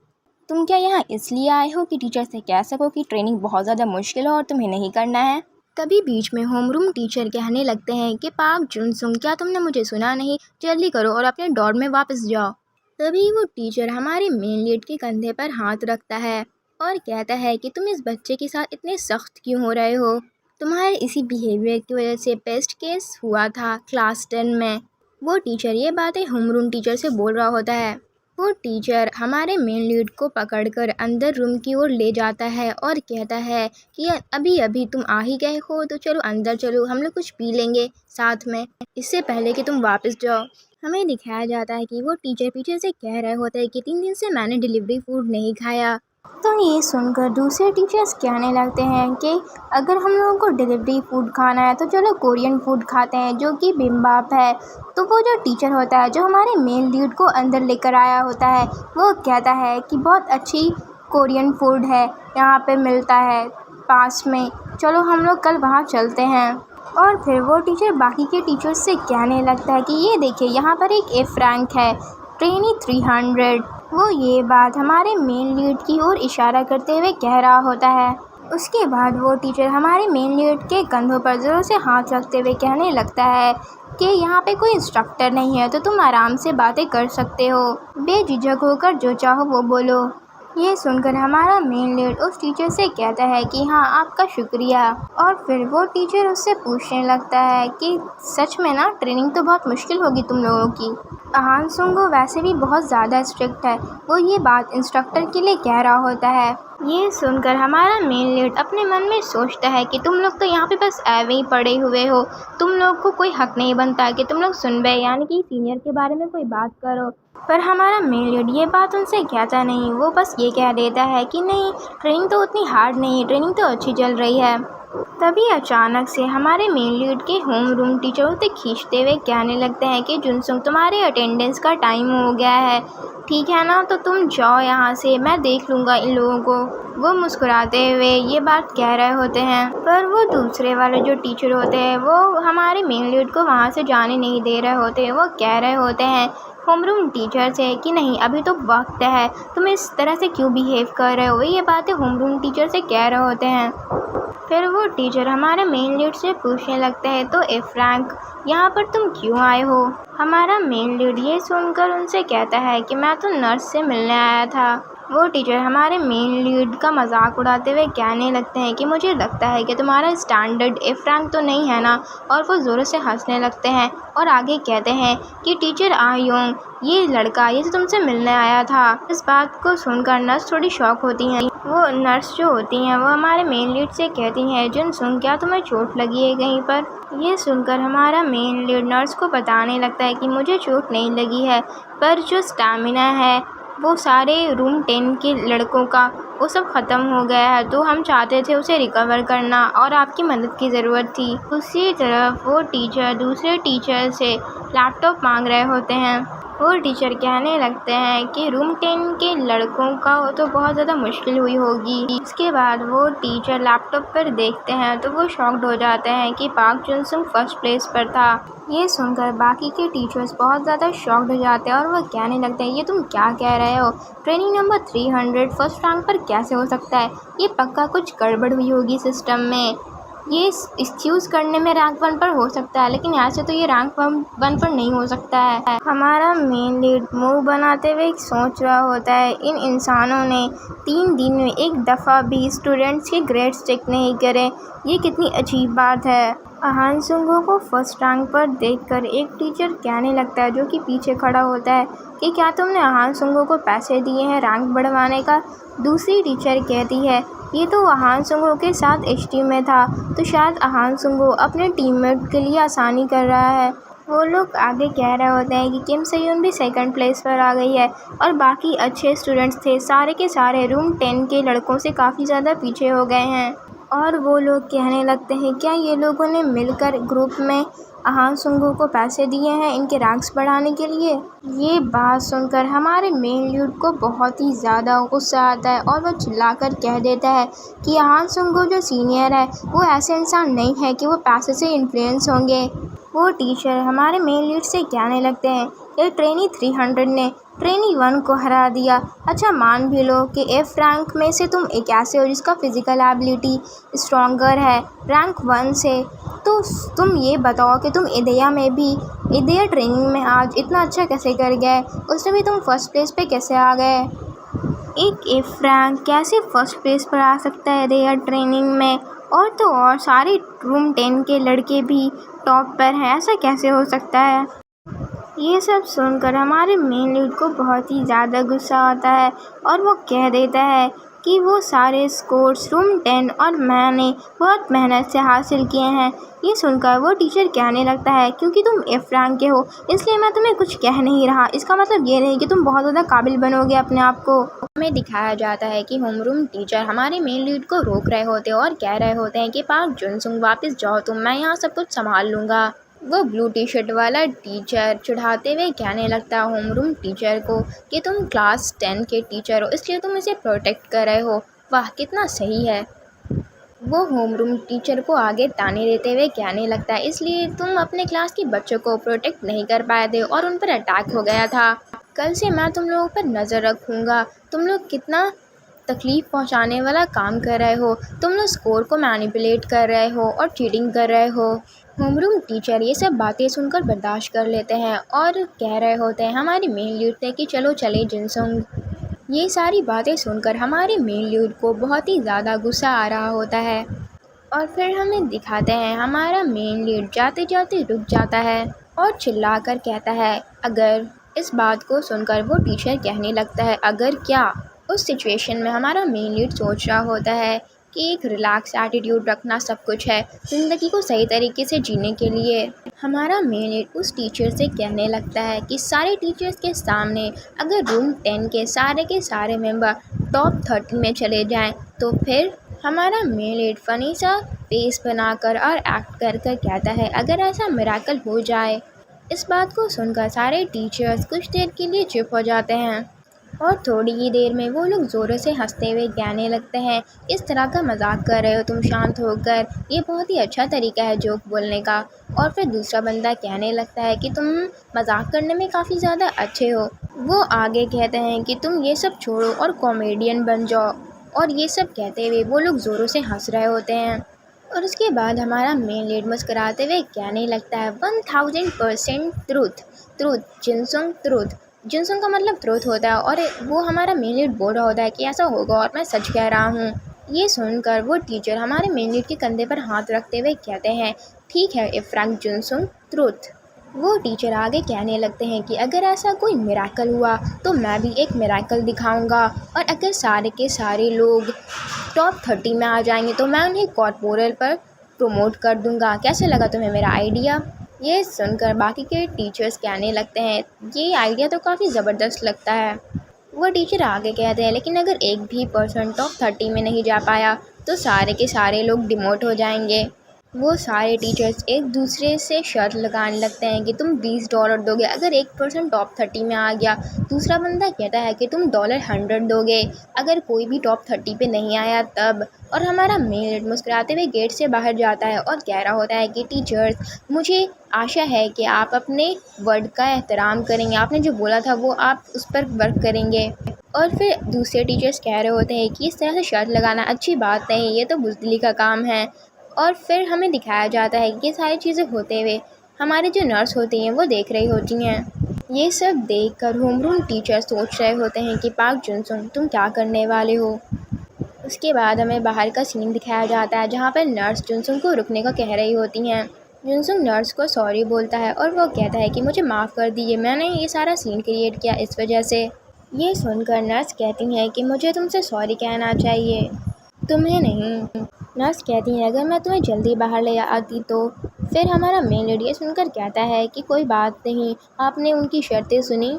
तुम क्या यहाँ इसलिए आए हो कि टीचर से कह सको कि ट्रेनिंग बहुत ज़्यादा मुश्किल है और तुम्हें नहीं करना है? तभी बीच में होमरूम टीचर कहने लगते हैं कि पाक जुनसुंग, क्या तुमने मुझे सुना नहीं? जल्दी करो और अपने डॉर में वापस जाओ। तभी वो टीचर हमारे मेन लीड के कंधे पर हाथ रखता है और कहता है कि तुम इस बच्चे के साथ इतने सख्त क्यों हो रहे हो? तुम्हारे इसी बिहेवियर की वजह से पेस्ट केस हुआ था क्लास 10 में। वो टीचर ये बातें होमरूम टीचर से बोल रहा होता है। वो टीचर हमारे मेन लीड को पकड़कर अंदर रूम की ओर ले जाता है और कहता है कि अभी अभी तुम आ ही गए हो तो चलो अंदर चलो, हम लोग कुछ पी लेंगे साथ में, इससे पहले कि तुम वापस जाओ। हमें दिखाया जाता है कि वो टीचर पीछे से कह रहे होते हैं कि 3 दिन से मैंने डिलीवरी फूड नहीं खाया। तो ये सुनकर दूसरे टीचर्स कहने लगते हैं कि अगर हम लोगों को डिलीवरी फूड खाना है तो चलो कोरियन फूड खाते हैं जो कि बिम्बाप है। तो वो जो टीचर होता है जो हमारे मेन लीड को अंदर लेकर आया होता है वो कहता है कि बहुत अच्छी कोरियन फूड है, यहाँ पे मिलता है पास में, चलो हम लोग कल वहाँ चलते हैं। और फिर वो टीचर बाकी के टीचर्स से कहने लगता है कि ये देखिए यहाँ पर एक एफ रैंक है, ट्रेनी 300। वो ये बात हमारे मेन लीड की ओर इशारा करते हुए कह रहा होता है। उसके बाद वो टीचर हमारे मेन लीड के कंधों पर ज़ोरों से हाथ रखते हुए कहने लगता है कि यहाँ पे कोई इंस्ट्रक्टर नहीं है तो तुम आराम से बातें कर सकते हो, बेझिझक होकर जो चाहो वो बोलो। ये सुनकर हमारा मेन लीड उस टीचर से कहता है कि हाँ आपका शुक्रिया। और फिर वो टीचर उससे पूछने लगता है कि सच में ना ट्रेनिंग तो बहुत मुश्किल होगी तुम लोगों की। हान सुंगो वैसे भी बहुत ज़्यादा स्ट्रिक्ट है, वो ये बात इंस्ट्रक्टर के लिए कह रहा होता है। ये सुनकर हमारा मेन लीड अपने मन में सोचता है कि तुम लोग तो यहाँ पे बस ऐवे ही पड़े हुए हो, तुम लोग को कोई हक नहीं बनता कि तुम लोग सुन बे, यानी कि सीनियर के बारे में कोई बात करो। पर हमारा मेन लीड ये बात उनसे कहता नहीं, वो बस ये कह देता है कि नहीं ट्रेनिंग तो उतनी हार्ड नहीं है, ट्रेनिंग तो अच्छी चल रही है। तभी अचानक से हमारे मेन लीड के होम रूम टीचर उसे खींचते हुए कहने लगते हैं कि जुनसुंग तुम्हारे अटेंडेंस का टाइम हो गया है, ठीक है ना, तो तुम जाओ यहाँ से, मैं देख लूँगा इन लोगों को। वो मुस्कुराते हुए ये बात कह रहे होते हैं, पर वो दूसरे वाले जो टीचर होते हैं वो हमारे मेन लीड को वहाँ से जाने नहीं दे रहे होते। वो कह रहे होते हैं होमरूम टीचर से कि नहीं अभी तो वक्त है, तुम इस तरह से क्यों बिहेव कर रहे हो। ये बातें होमरूम टीचर से कह रहे होते हैं। फिर वो टीचर हमारे मेन लीड से पूछने लगते हैं तो एफ रैंक यहाँ पर तुम क्यों आए हो। हमारा मेन लीड ये सुनकर उनसे कहता है कि मैं तो नर्स से मिलने आया था। वो टीचर हमारे मेन लीड का मजाक उड़ाते हुए कहने लगते हैं कि मुझे लगता है कि तुम्हारा स्टैंडर्ड एफ रैंक तो नहीं है ना। और वो ज़ोरों से हंसने लगते हैं और आगे कहते हैं कि टीचर आयोंग, ये लड़का ये तो तुमसे मिलने आया था। इस बात को सुनकर नर्स थोड़ी शॉक होती हैं। वो नर्स जो होती हैं वो हमारे मेन लीड से कहती हैं जुनसुंग क्या तुम्हें चोट लगी है कहीं पर। ये सुनकर हमारा मेन लीड नर्स को बताने लगता है कि मुझे चोट नहीं लगी है, पर जो स्टैमिना है वो सारे रूम 10 के लड़कों का वो सब ख़त्म हो गया है, तो हम चाहते थे उसे रिकवर करना और आपकी मदद की ज़रूरत थी। उसी तरफ वो टीचर दूसरे टीचर से लैपटॉप मांग रहे होते हैं वो टीचर कहने लगते हैं कि रूम 10 के लड़कों का तो बहुत ज़्यादा मुश्किल हुई होगी। इसके बाद वो टीचर लैपटॉप पर देखते हैं तो वो शॉक्ड हो जाते हैं कि पार्क जुनसुंग फर्स्ट प्लेस पर था। ये सुनकर बाकी के टीचर्स बहुत ज़्यादा शॉक्ड हो जाते हैं और वो कहने लगते हैं, ये तुम क्या कह रहे हो? ट्रेनिंग नंबर 300 फर्स्ट रैंक पर कैसे हो सकता है? ये पक्का कुछ गड़बड़ हुई होगी सिस्टम में। ये एक्सक्यूज़ करने में रैंक 1 पर हो सकता है, लेकिन ऐसे तो ये रैंक 1 पर नहीं हो सकता है। हमारा मेन लीड मूव बनाते हुए सोच रहा होता है, इन इंसानों ने 3 दिन में एक दफ़ा भी स्टूडेंट्स के ग्रेड्स चेक नहीं करे। ये कितनी अजीब बात है। अहान सुंगो को फर्स्ट रैंक पर देखकर एक टीचर कहने लगता है, जो कि पीछे खड़ा होता है, कि क्या तुमने अहान सुंगो को पैसे दिए हैं रैंक बढ़वाने का? दूसरी टीचर कहती है, ये तो अहान सुंगो के साथ एचटी में था, तो शायद अहान सुंगो अपने टीममेट के लिए आसानी कर रहा है। वो लोग आगे कह रहे होते हैं कि किम सयून भी सेकंड प्लेस पर आ गई है और बाकी अच्छे स्टूडेंट्स थे सारे के सारे रूम 10 के लड़कों से काफ़ी ज़्यादा पीछे हो गए हैं। और वो लोग कहने लगते हैं, क्या ये लोगों ने मिलकर ग्रुप में अहान सुंगो को पैसे दिए हैं इनके रैंक्स बढ़ाने के लिए? ये बात सुनकर हमारे मेन लीड को बहुत ही ज़्यादा गुस्सा आता है और वो चिल्लाकर कह देता है कि अहान सुंगो जो सीनियर है वो ऐसे इंसान नहीं है कि वो पैसे से इन्फ्लुएंस होंगे। वो टीचर हमारे मेन लीड से कहने लगते हैं, ये ट्रेनी 300 ने ट्रेनी 1 को हरा दिया। अच्छा मान भी लो कि एफ रैंक में से तुम एक ऐसे हो जिसका फिज़िकल एबिलिटी स्ट्रॉन्गर है रैंक 1 से, तो तुम ये बताओ कि तुम इदया में भी इदया ट्रेनिंग में आज इतना अच्छा कैसे कर गए? उसमें भी तुम फर्स्ट प्लेस पे कैसे आ गए? एक एफ रैंक कैसे फर्स्ट प्लेस पर आ सकता है इदया ट्रेनिंग में? और तो और सारे रूम 10 के लड़के भी टॉप पर हैं, ऐसा कैसे हो सकता है? ये सब सुनकर हमारे मेन लीड को बहुत ही ज़्यादा गुस्सा आता है और वो कह देता है कि वो सारे स्कोर्स रूम 10 और मैंने बहुत मेहनत से हासिल किए हैं। ये सुनकर वो टीचर कहने लगता है, क्योंकि तुम एफ रैंक के हो इसलिए मैं तुम्हें कुछ कह नहीं रहा, इसका मतलब ये नहीं कि तुम बहुत ज़्यादा काबिल बनोगे अपने आप को। हमें दिखाया जाता है कि होमरूम टीचर हमारे मेन लीड को रोक रहे होते हैं और कह रहे होते हैं कि पार्क जुनसुंग वापस जाओ तुम, मैं यहाँ सब कुछ संभाल लूँगा। वो ब्लू टी शर्ट वाला टीचर चिढ़ाते हुए कहने लगता है होमरूम टीचर को कि तुम क्लास 10 के टीचर हो इसलिए तुम इसे प्रोटेक्ट कर रहे हो। वाह कितना सही है। वो होमरूम टीचर को आगे ताने देते हुए कहने लगता है, इसलिए तुम अपने क्लास के बच्चों को प्रोटेक्ट नहीं कर पाए थे और उन पर अटैक हो गया था। कल से मैं तुम लोगों पर नज़र रखूँगा। तुम लोग कितना तकलीफ़ पहुंचाने वाला काम कर रहे हो। तुम लोग स्कोर को मैनिपुलेट कर रहे हो और चीटिंग कर रहे हो। होमरूम टीचर ये सब बातें सुनकर बर्दाश्त कर लेते हैं और कह रहे होते हैं हमारे मेन लीड से कि चलो चले जुनसुंग। ये सारी बातें सुनकर हमारे मेन लीड को बहुत ही ज़्यादा गुस्सा आ रहा होता है और फिर हमें दिखाते हैं हमारा मेन लीड जाते जाते रुक जाता है और चिल्लाकर कहता है अगर। इस बात को सुनकर वो टीचर कहने लगता है, अगर क्या? उस सिचुएशन में हमारा मेन लीड सोच रहा होता है कि एक रिलैक्स एटीट्यूड रखना सब कुछ है ज़िंदगी को सही तरीके से जीने के लिए। हमारा मेन लीड उस टीचर से कहने लगता है कि सारे टीचर्स के सामने अगर रूम 10 के सारे मेंबर टॉप 30 में चले जाएं तो फिर हमारा मेन लीड फ़नी सा फेस बनाकर और एक्ट कर कर कहता है, अगर ऐसा मिरेकल हो जाए। इस बात को सुनकर सारे टीचर्स कुछ देर के लिए चुप हो जाते हैं और थोड़ी ही देर में वो लोग ज़ोरों से हंसते हुए कहने लगते हैं, इस तरह का मजाक कर रहे हो तुम शांत होकर, ये बहुत ही अच्छा तरीका है जोक बोलने का। और फिर दूसरा बंदा कहने लगता है कि तुम मजाक करने में काफ़ी ज़्यादा अच्छे हो। वो आगे कहते हैं कि तुम ये सब छोड़ो और कॉमेडियन बन जाओ। और ये सब कहते हुए वो लोग ज़ोरों से हंस रहे होते हैं और उसके बाद हमारा मेन लीड मुस्कुराते हुए कहने लगता है 1000% ट्रूथ ट्रूथ जुनसुंग ट्रूथ। जुनसुंग का मतलब ट्रूथ होता है और वो हमारा मेन लीड बोल रहा होता है कि ऐसा होगा और मैं सच कह रहा हूँ। ये सुनकर वो टीचर हमारे मेन लीड के कंधे पर हाथ रखते हुए कहते हैं, ठीक है इफ फ्रैंक जुनसुंग ट्रूथ। वो टीचर आगे कहने लगते हैं कि अगर ऐसा कोई मिरेकल हुआ तो मैं भी एक मिरेकल दिखाऊंगा और अगर सारे के सारे लोग टॉप 30 में आ जाएंगे तो मैं उन्हें कॉर्पोरल पर प्रमोट कर दूंगा। कैसे लगा तुम्हें मेरा आइडिया? ये सुनकर बाकी के टीचर्स कहने लगते हैं, ये आइडिया तो काफ़ी ज़बरदस्त लगता है। वो टीचर आगे कहते हैं, लेकिन अगर एक भी पर्सन टॉप 30 में नहीं जा पाया तो सारे के सारे लोग डिमोट हो जाएंगे। वो सारे टीचर्स एक दूसरे से शर्त लगाने लगते हैं कि तुम $20 दोगे अगर एक पर्सन टॉप 30 में आ गया। दूसरा बंदा कहता है कि तुम $100 दोगे अगर कोई भी टॉप 30 पे नहीं आया तब। और हमारा मेन लीड मुस्कुराते हुए गेट से बाहर जाता है और कह रहा होता है कि टीचर्स, मुझे आशा है कि आप अपने वर्ड का एहतराम करेंगे, आपने जो बोला था वो आप उस पर वर्क करेंगे। और फिर दूसरे टीचर्स कह रहे होते हैं कि इस तरह से शर्त लगाना अच्छी बात नहीं, ये तो बुज़दिली का काम है। और फिर हमें दिखाया जाता है कि ये सारी चीज़ें होते हुए हमारे जो नर्स होती हैं वो देख रही होती हैं। ये सब देखकर होमरूम टीचर सोच रहे होते हैं कि पार्क जुनसुन, तुम क्या करने वाले हो। उसके बाद हमें बाहर का सीन दिखाया जाता है जहाँ पर नर्स जुनसुन को रुकने को कह रही होती हैं। जुनसुन नर्स को सॉरी बोलता है और वो कहता है कि मुझे माफ़ कर दीजिए, मैंने ये सारा सीन क्रिएट किया इस वजह से। ये सुनकर नर्स कहती हैं कि मुझे तुमसे सॉरी कहना चाहिए, तुम्हें नहीं। नर्स कहती हैं अगर मैं तुम्हें जल्दी बाहर ले आती तो। फिर हमारा मेन लीड ये सुनकर कहता है कि कोई बात नहीं, आपने उनकी शर्तें सुनी।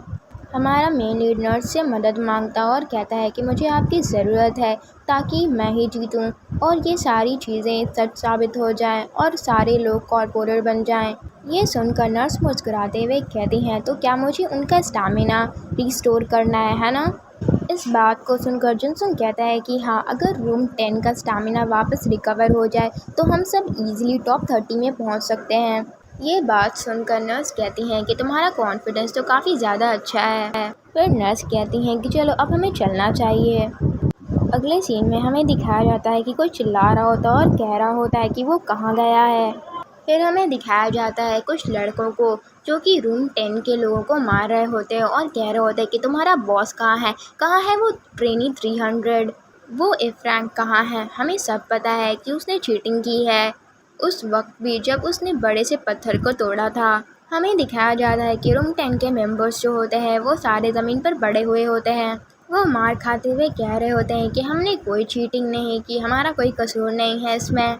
हमारा मेन लीड नर्स से मदद मांगता और कहता है कि मुझे आपकी ज़रूरत है ताकि मैं ही जीतूं और ये सारी चीज़ें सच साबित हो जाएं और सारे लोग कॉर्पोरेट बन जाएं। ये सुनकर नर्स मुस्कुराते हुए कहती हैं तो क्या मुझे उनका स्टैमिना रिस्टोर करना है ना। इस बात को सुनकर जुनसुन कहता है कि हाँ, अगर रूम 10 का स्टैमिना वापस रिकवर हो जाए तो हम सब इजीली टॉप 30 में पहुंच सकते हैं। ये बात सुनकर नर्स कहती हैं कि तुम्हारा कॉन्फिडेंस तो काफ़ी ज़्यादा अच्छा है। फिर नर्स कहती हैं कि चलो अब हमें चलना चाहिए। अगले सीन में हमें दिखाया जाता है कि कोई चिल्ला रहा होता है और कह रहा होता है कि वो कहाँ गया है। फिर हमें दिखाया जाता है कुछ लड़कों को जो कि रूम 10 के लोगों को मार रहे होते हैं और कह रहे होते हैं कि तुम्हारा बॉस कहाँ है वो ट्रेनी 300, वो एफ रैंक कहाँ है। हमें सब पता है कि उसने चीटिंग की है उस वक्त भी जब उसने बड़े से पत्थर को तोड़ा था। हमें दिखाया जाता है कि रूम 10 के मेंबर्स जो होते हैं वो सारे ज़मीन पर पड़े हुए होते हैं। वो मार खाते हुए कह रहे होते हैं कि हमने कोई चीटिंग नहीं की, हमारा कोई कसूर नहीं है इसमें।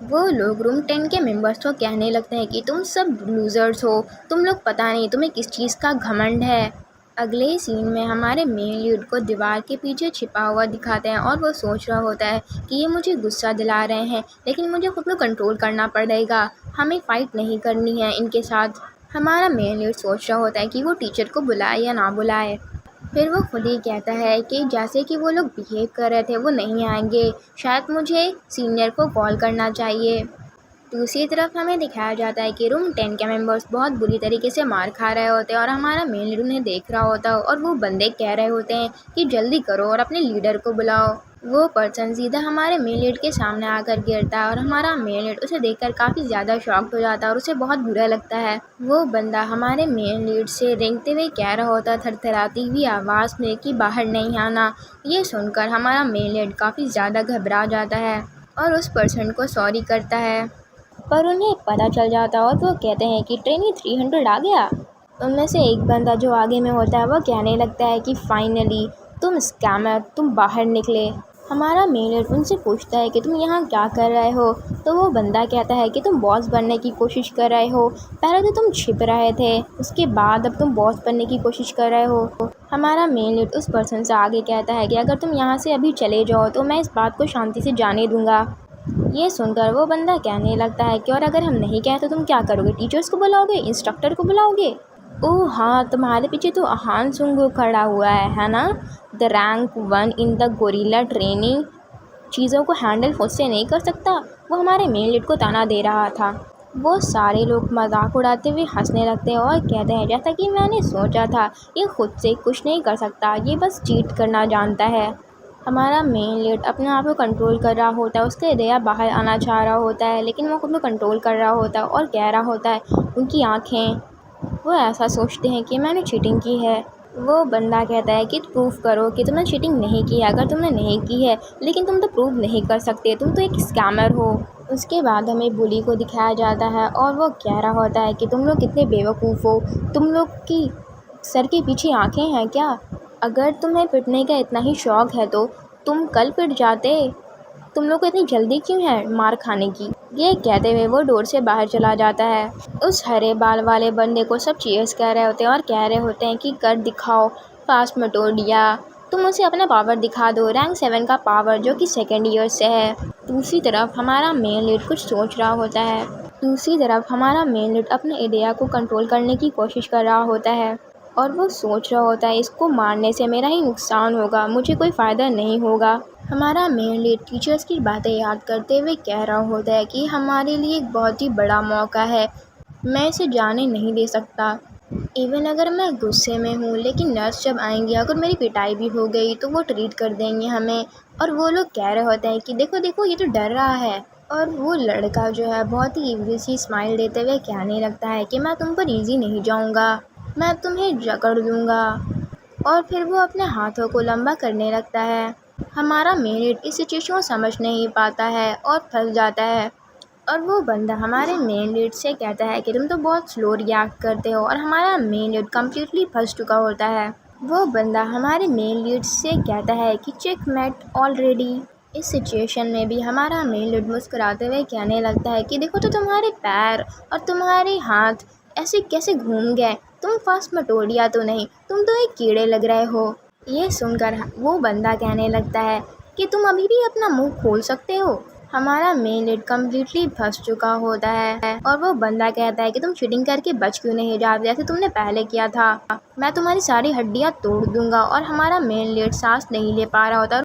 वो लोग रूम 10 के मेंबर्स को कहने लगते हैं कि तुम सब लूज़र्स हो, तुम लोग पता नहीं तुम्हें किस चीज़ का घमंड है। अगले सीन में हमारे मेन लीड को दीवार के पीछे छिपा हुआ दिखाते हैं और वो सोच रहा होता है कि ये मुझे गुस्सा दिला रहे हैं लेकिन मुझे खुद को कंट्रोल करना पड़ेगा, हमें फ़ाइट नहीं करनी है इनके साथ। हमारा मेन लीड सोच रहा होता है कि वो टीचर को बुलाए या ना बुलाए। फिर वो खुद ही कहता है कि जैसे कि वो लोग बिहेव कर रहे थे वो नहीं आएंगे, शायद मुझे सीनियर को कॉल करना चाहिए। दूसरी तरफ हमें दिखाया जाता है कि रूम 10 के मेंबर्स बहुत बुरी तरीके से मार खा रहे होते हैं और हमारा मेन लीड उन्हें देख रहा होता है और वो बंदे कह रहे होते हैं कि जल्दी करो और अपने लीडर को बुलाओ। वो पर्सन सीधा हमारे मेन लीड के सामने आकर गिरता है और हमारा मेन लीड उसे देखकर काफ़ी ज़्यादा शॉक्ड हो जाता है और उसे बहुत बुरा लगता है। वो बंदा हमारे मेन लीड से रेंगते हुए कह रहा होता है थरथराती हुई आवाज़ में कि बाहर नहीं आना। ये सुनकर हमारा मेन लीड काफ़ी ज़्यादा घबरा जाता है और उस पर्सन को सॉरी करता है, पर उन्हें पता चल जाता है और वो कहते हैं कि ट्रेनी 300 आ गया। उनमें से एक बंदा जो आगे में होता है वो कहने लगता है कि फाइनली तुम स्कैमर, तुम बाहर निकले। हमारा मेन उनसे पूछता है कि तुम यहाँ क्या कर रहे हो, तो वो बंदा कहता है कि तुम बॉस बनने की कोशिश कर रहे हो, पहले तो तुम छिप रहे थे, उसके बाद अब तुम बॉस बनने की कोशिश कर रहे हो। हमारा मेन लीड उस पर्सन से आगे कहता है कि अगर तुम यहाँ से अभी चले जाओ तो मैं इस बात को शांति से जाने दूंगा। ये सुनकर वो बंदा कहने लगता है कि और अगर हम नहीं कहें तो तुम क्या करोगे, टीचर्स को बुलाओगे, इंस्ट्रक्टर को बुलाओगे। ओह हाँ, तुम्हारे पीछे तो अहान सुंगू खड़ा हुआ है ना, the rank 1 in the gorilla training, चीज़ों को हैंडल खुद से नहीं कर सकता। वो हमारे मेन लीड को ताना दे रहा था। वो सारे लोग मजाक उड़ाते हुए हंसने लगते हैं और कहते हैं जैसा कि मैंने सोचा था, ये खुद से कुछ नहीं कर सकता, ये बस चीट करना जानता है। हमारा मेन लीड अपने आप को कंट्रोल कर रहा होता है, उसके दया बाहर आना चाह रहा होता है लेकिन वो खुद को कंट्रोल कर रहा होता है और कह रहा होता है उनकी आँखें, वो ऐसा सोचते हैं कि मैंने चीटिंग की है। वो बंदा कहता है कि प्रूफ करो कि तुमने चीटिंग नहीं की है, अगर तुमने नहीं की है लेकिन तुम तो प्रूव नहीं कर सकते, तुम तो एक स्कैमर हो। उसके बाद हमें बुली को दिखाया जाता है और वो कह रहा होता है कि तुम लोग कितने बेवकूफ़ हो, तुम लोग की सर के पीछे आँखें हैं क्या, अगर तुम्हें पिटने का इतना ही शौक़ है तो तुम कल पिट जाते, तुम लोग को इतनी जल्दी क्यों है मार खाने की। ये कहते हुए वो डोर से बाहर चला जाता है। उस हरे बाल वाले बंदे को सब चीयर्स कह रहे होते हैं और कह रहे होते हैं कि कर दिखाओ फास्ट मटोडिया, तुम उसे अपना पावर दिखा दो, रैंक 7 का पावर जो कि सेकेंड ईयर से है। दूसरी तरफ हमारा मेन लीड कुछ सोच रहा होता है। दूसरी तरफ हमारा मेन लीड अपने आइडिया को कंट्रोल करने की कोशिश कर रहा होता है और वो सोच रहा होता है इसको मारने से मेरा ही नुकसान होगा, मुझे कोई फ़ायदा नहीं होगा। हमारा मेन लीड टीचर्स की बातें याद करते हुए कह रहा होता है कि हमारे लिए एक बहुत ही बड़ा मौका है, मैं इसे जाने नहीं दे सकता। इवन अगर मैं गुस्से में हूँ, लेकिन नर्स जब आएंगी अगर मेरी पिटाई भी हो गई तो वो ट्रीट कर देंगे हमें। और वो लोग कह रहे होते हैं कि देखो देखो ये तो डर रहा है। और वो लड़का जो है बहुत ही इवल सी स्माइल देते हुए कहने लगता है कि मैं तुम पर ईजी नहीं जाऊँगा, मैं तुम्हें जकड़ दूँगा। और फिर वो अपने हाथों को लंबा करने लगता है। हमारा मेन इस सिचुएशन को समझ नहीं पाता है और फंस जाता है। और वो बंदा हमारे मेन लीड से कहता है कि तुम तो बहुत स्लो रिएक्ट करते हो, और हमारा मेन लीड कम्प्लीटली फंस चुका होता है। वो बंदा हमारे मेन लीड से कहता है कि चेकमेट ऑलरेडी। इस सिचुएशन में भी हमारा मेन लीड मुस्कुराते हुए कहने लगता है कि देखो तो तुम्हारे पैर और तुम्हारे हाथ ऐसे कैसे घूम गए, तुम फास्ट मटोरिया तो नहीं, तुम तो एक कीड़े लग रहे हो। ये सुनकर वो बंदा कहने लगता है कि तुम अभी भी अपना मुंह खोल सकते हो। हमारा मेन लीड कम्प्लीटली फंस चुका होता है और वो बंदा कहता है कि तुम चीटिंग करके बच क्यों नहीं जाते जैसे तुमने पहले किया था, मैं तुम्हारी सारी हड्डियां तोड़ दूंगा। और हमारा मेन लीड सांस नहीं ले पा रहा होता।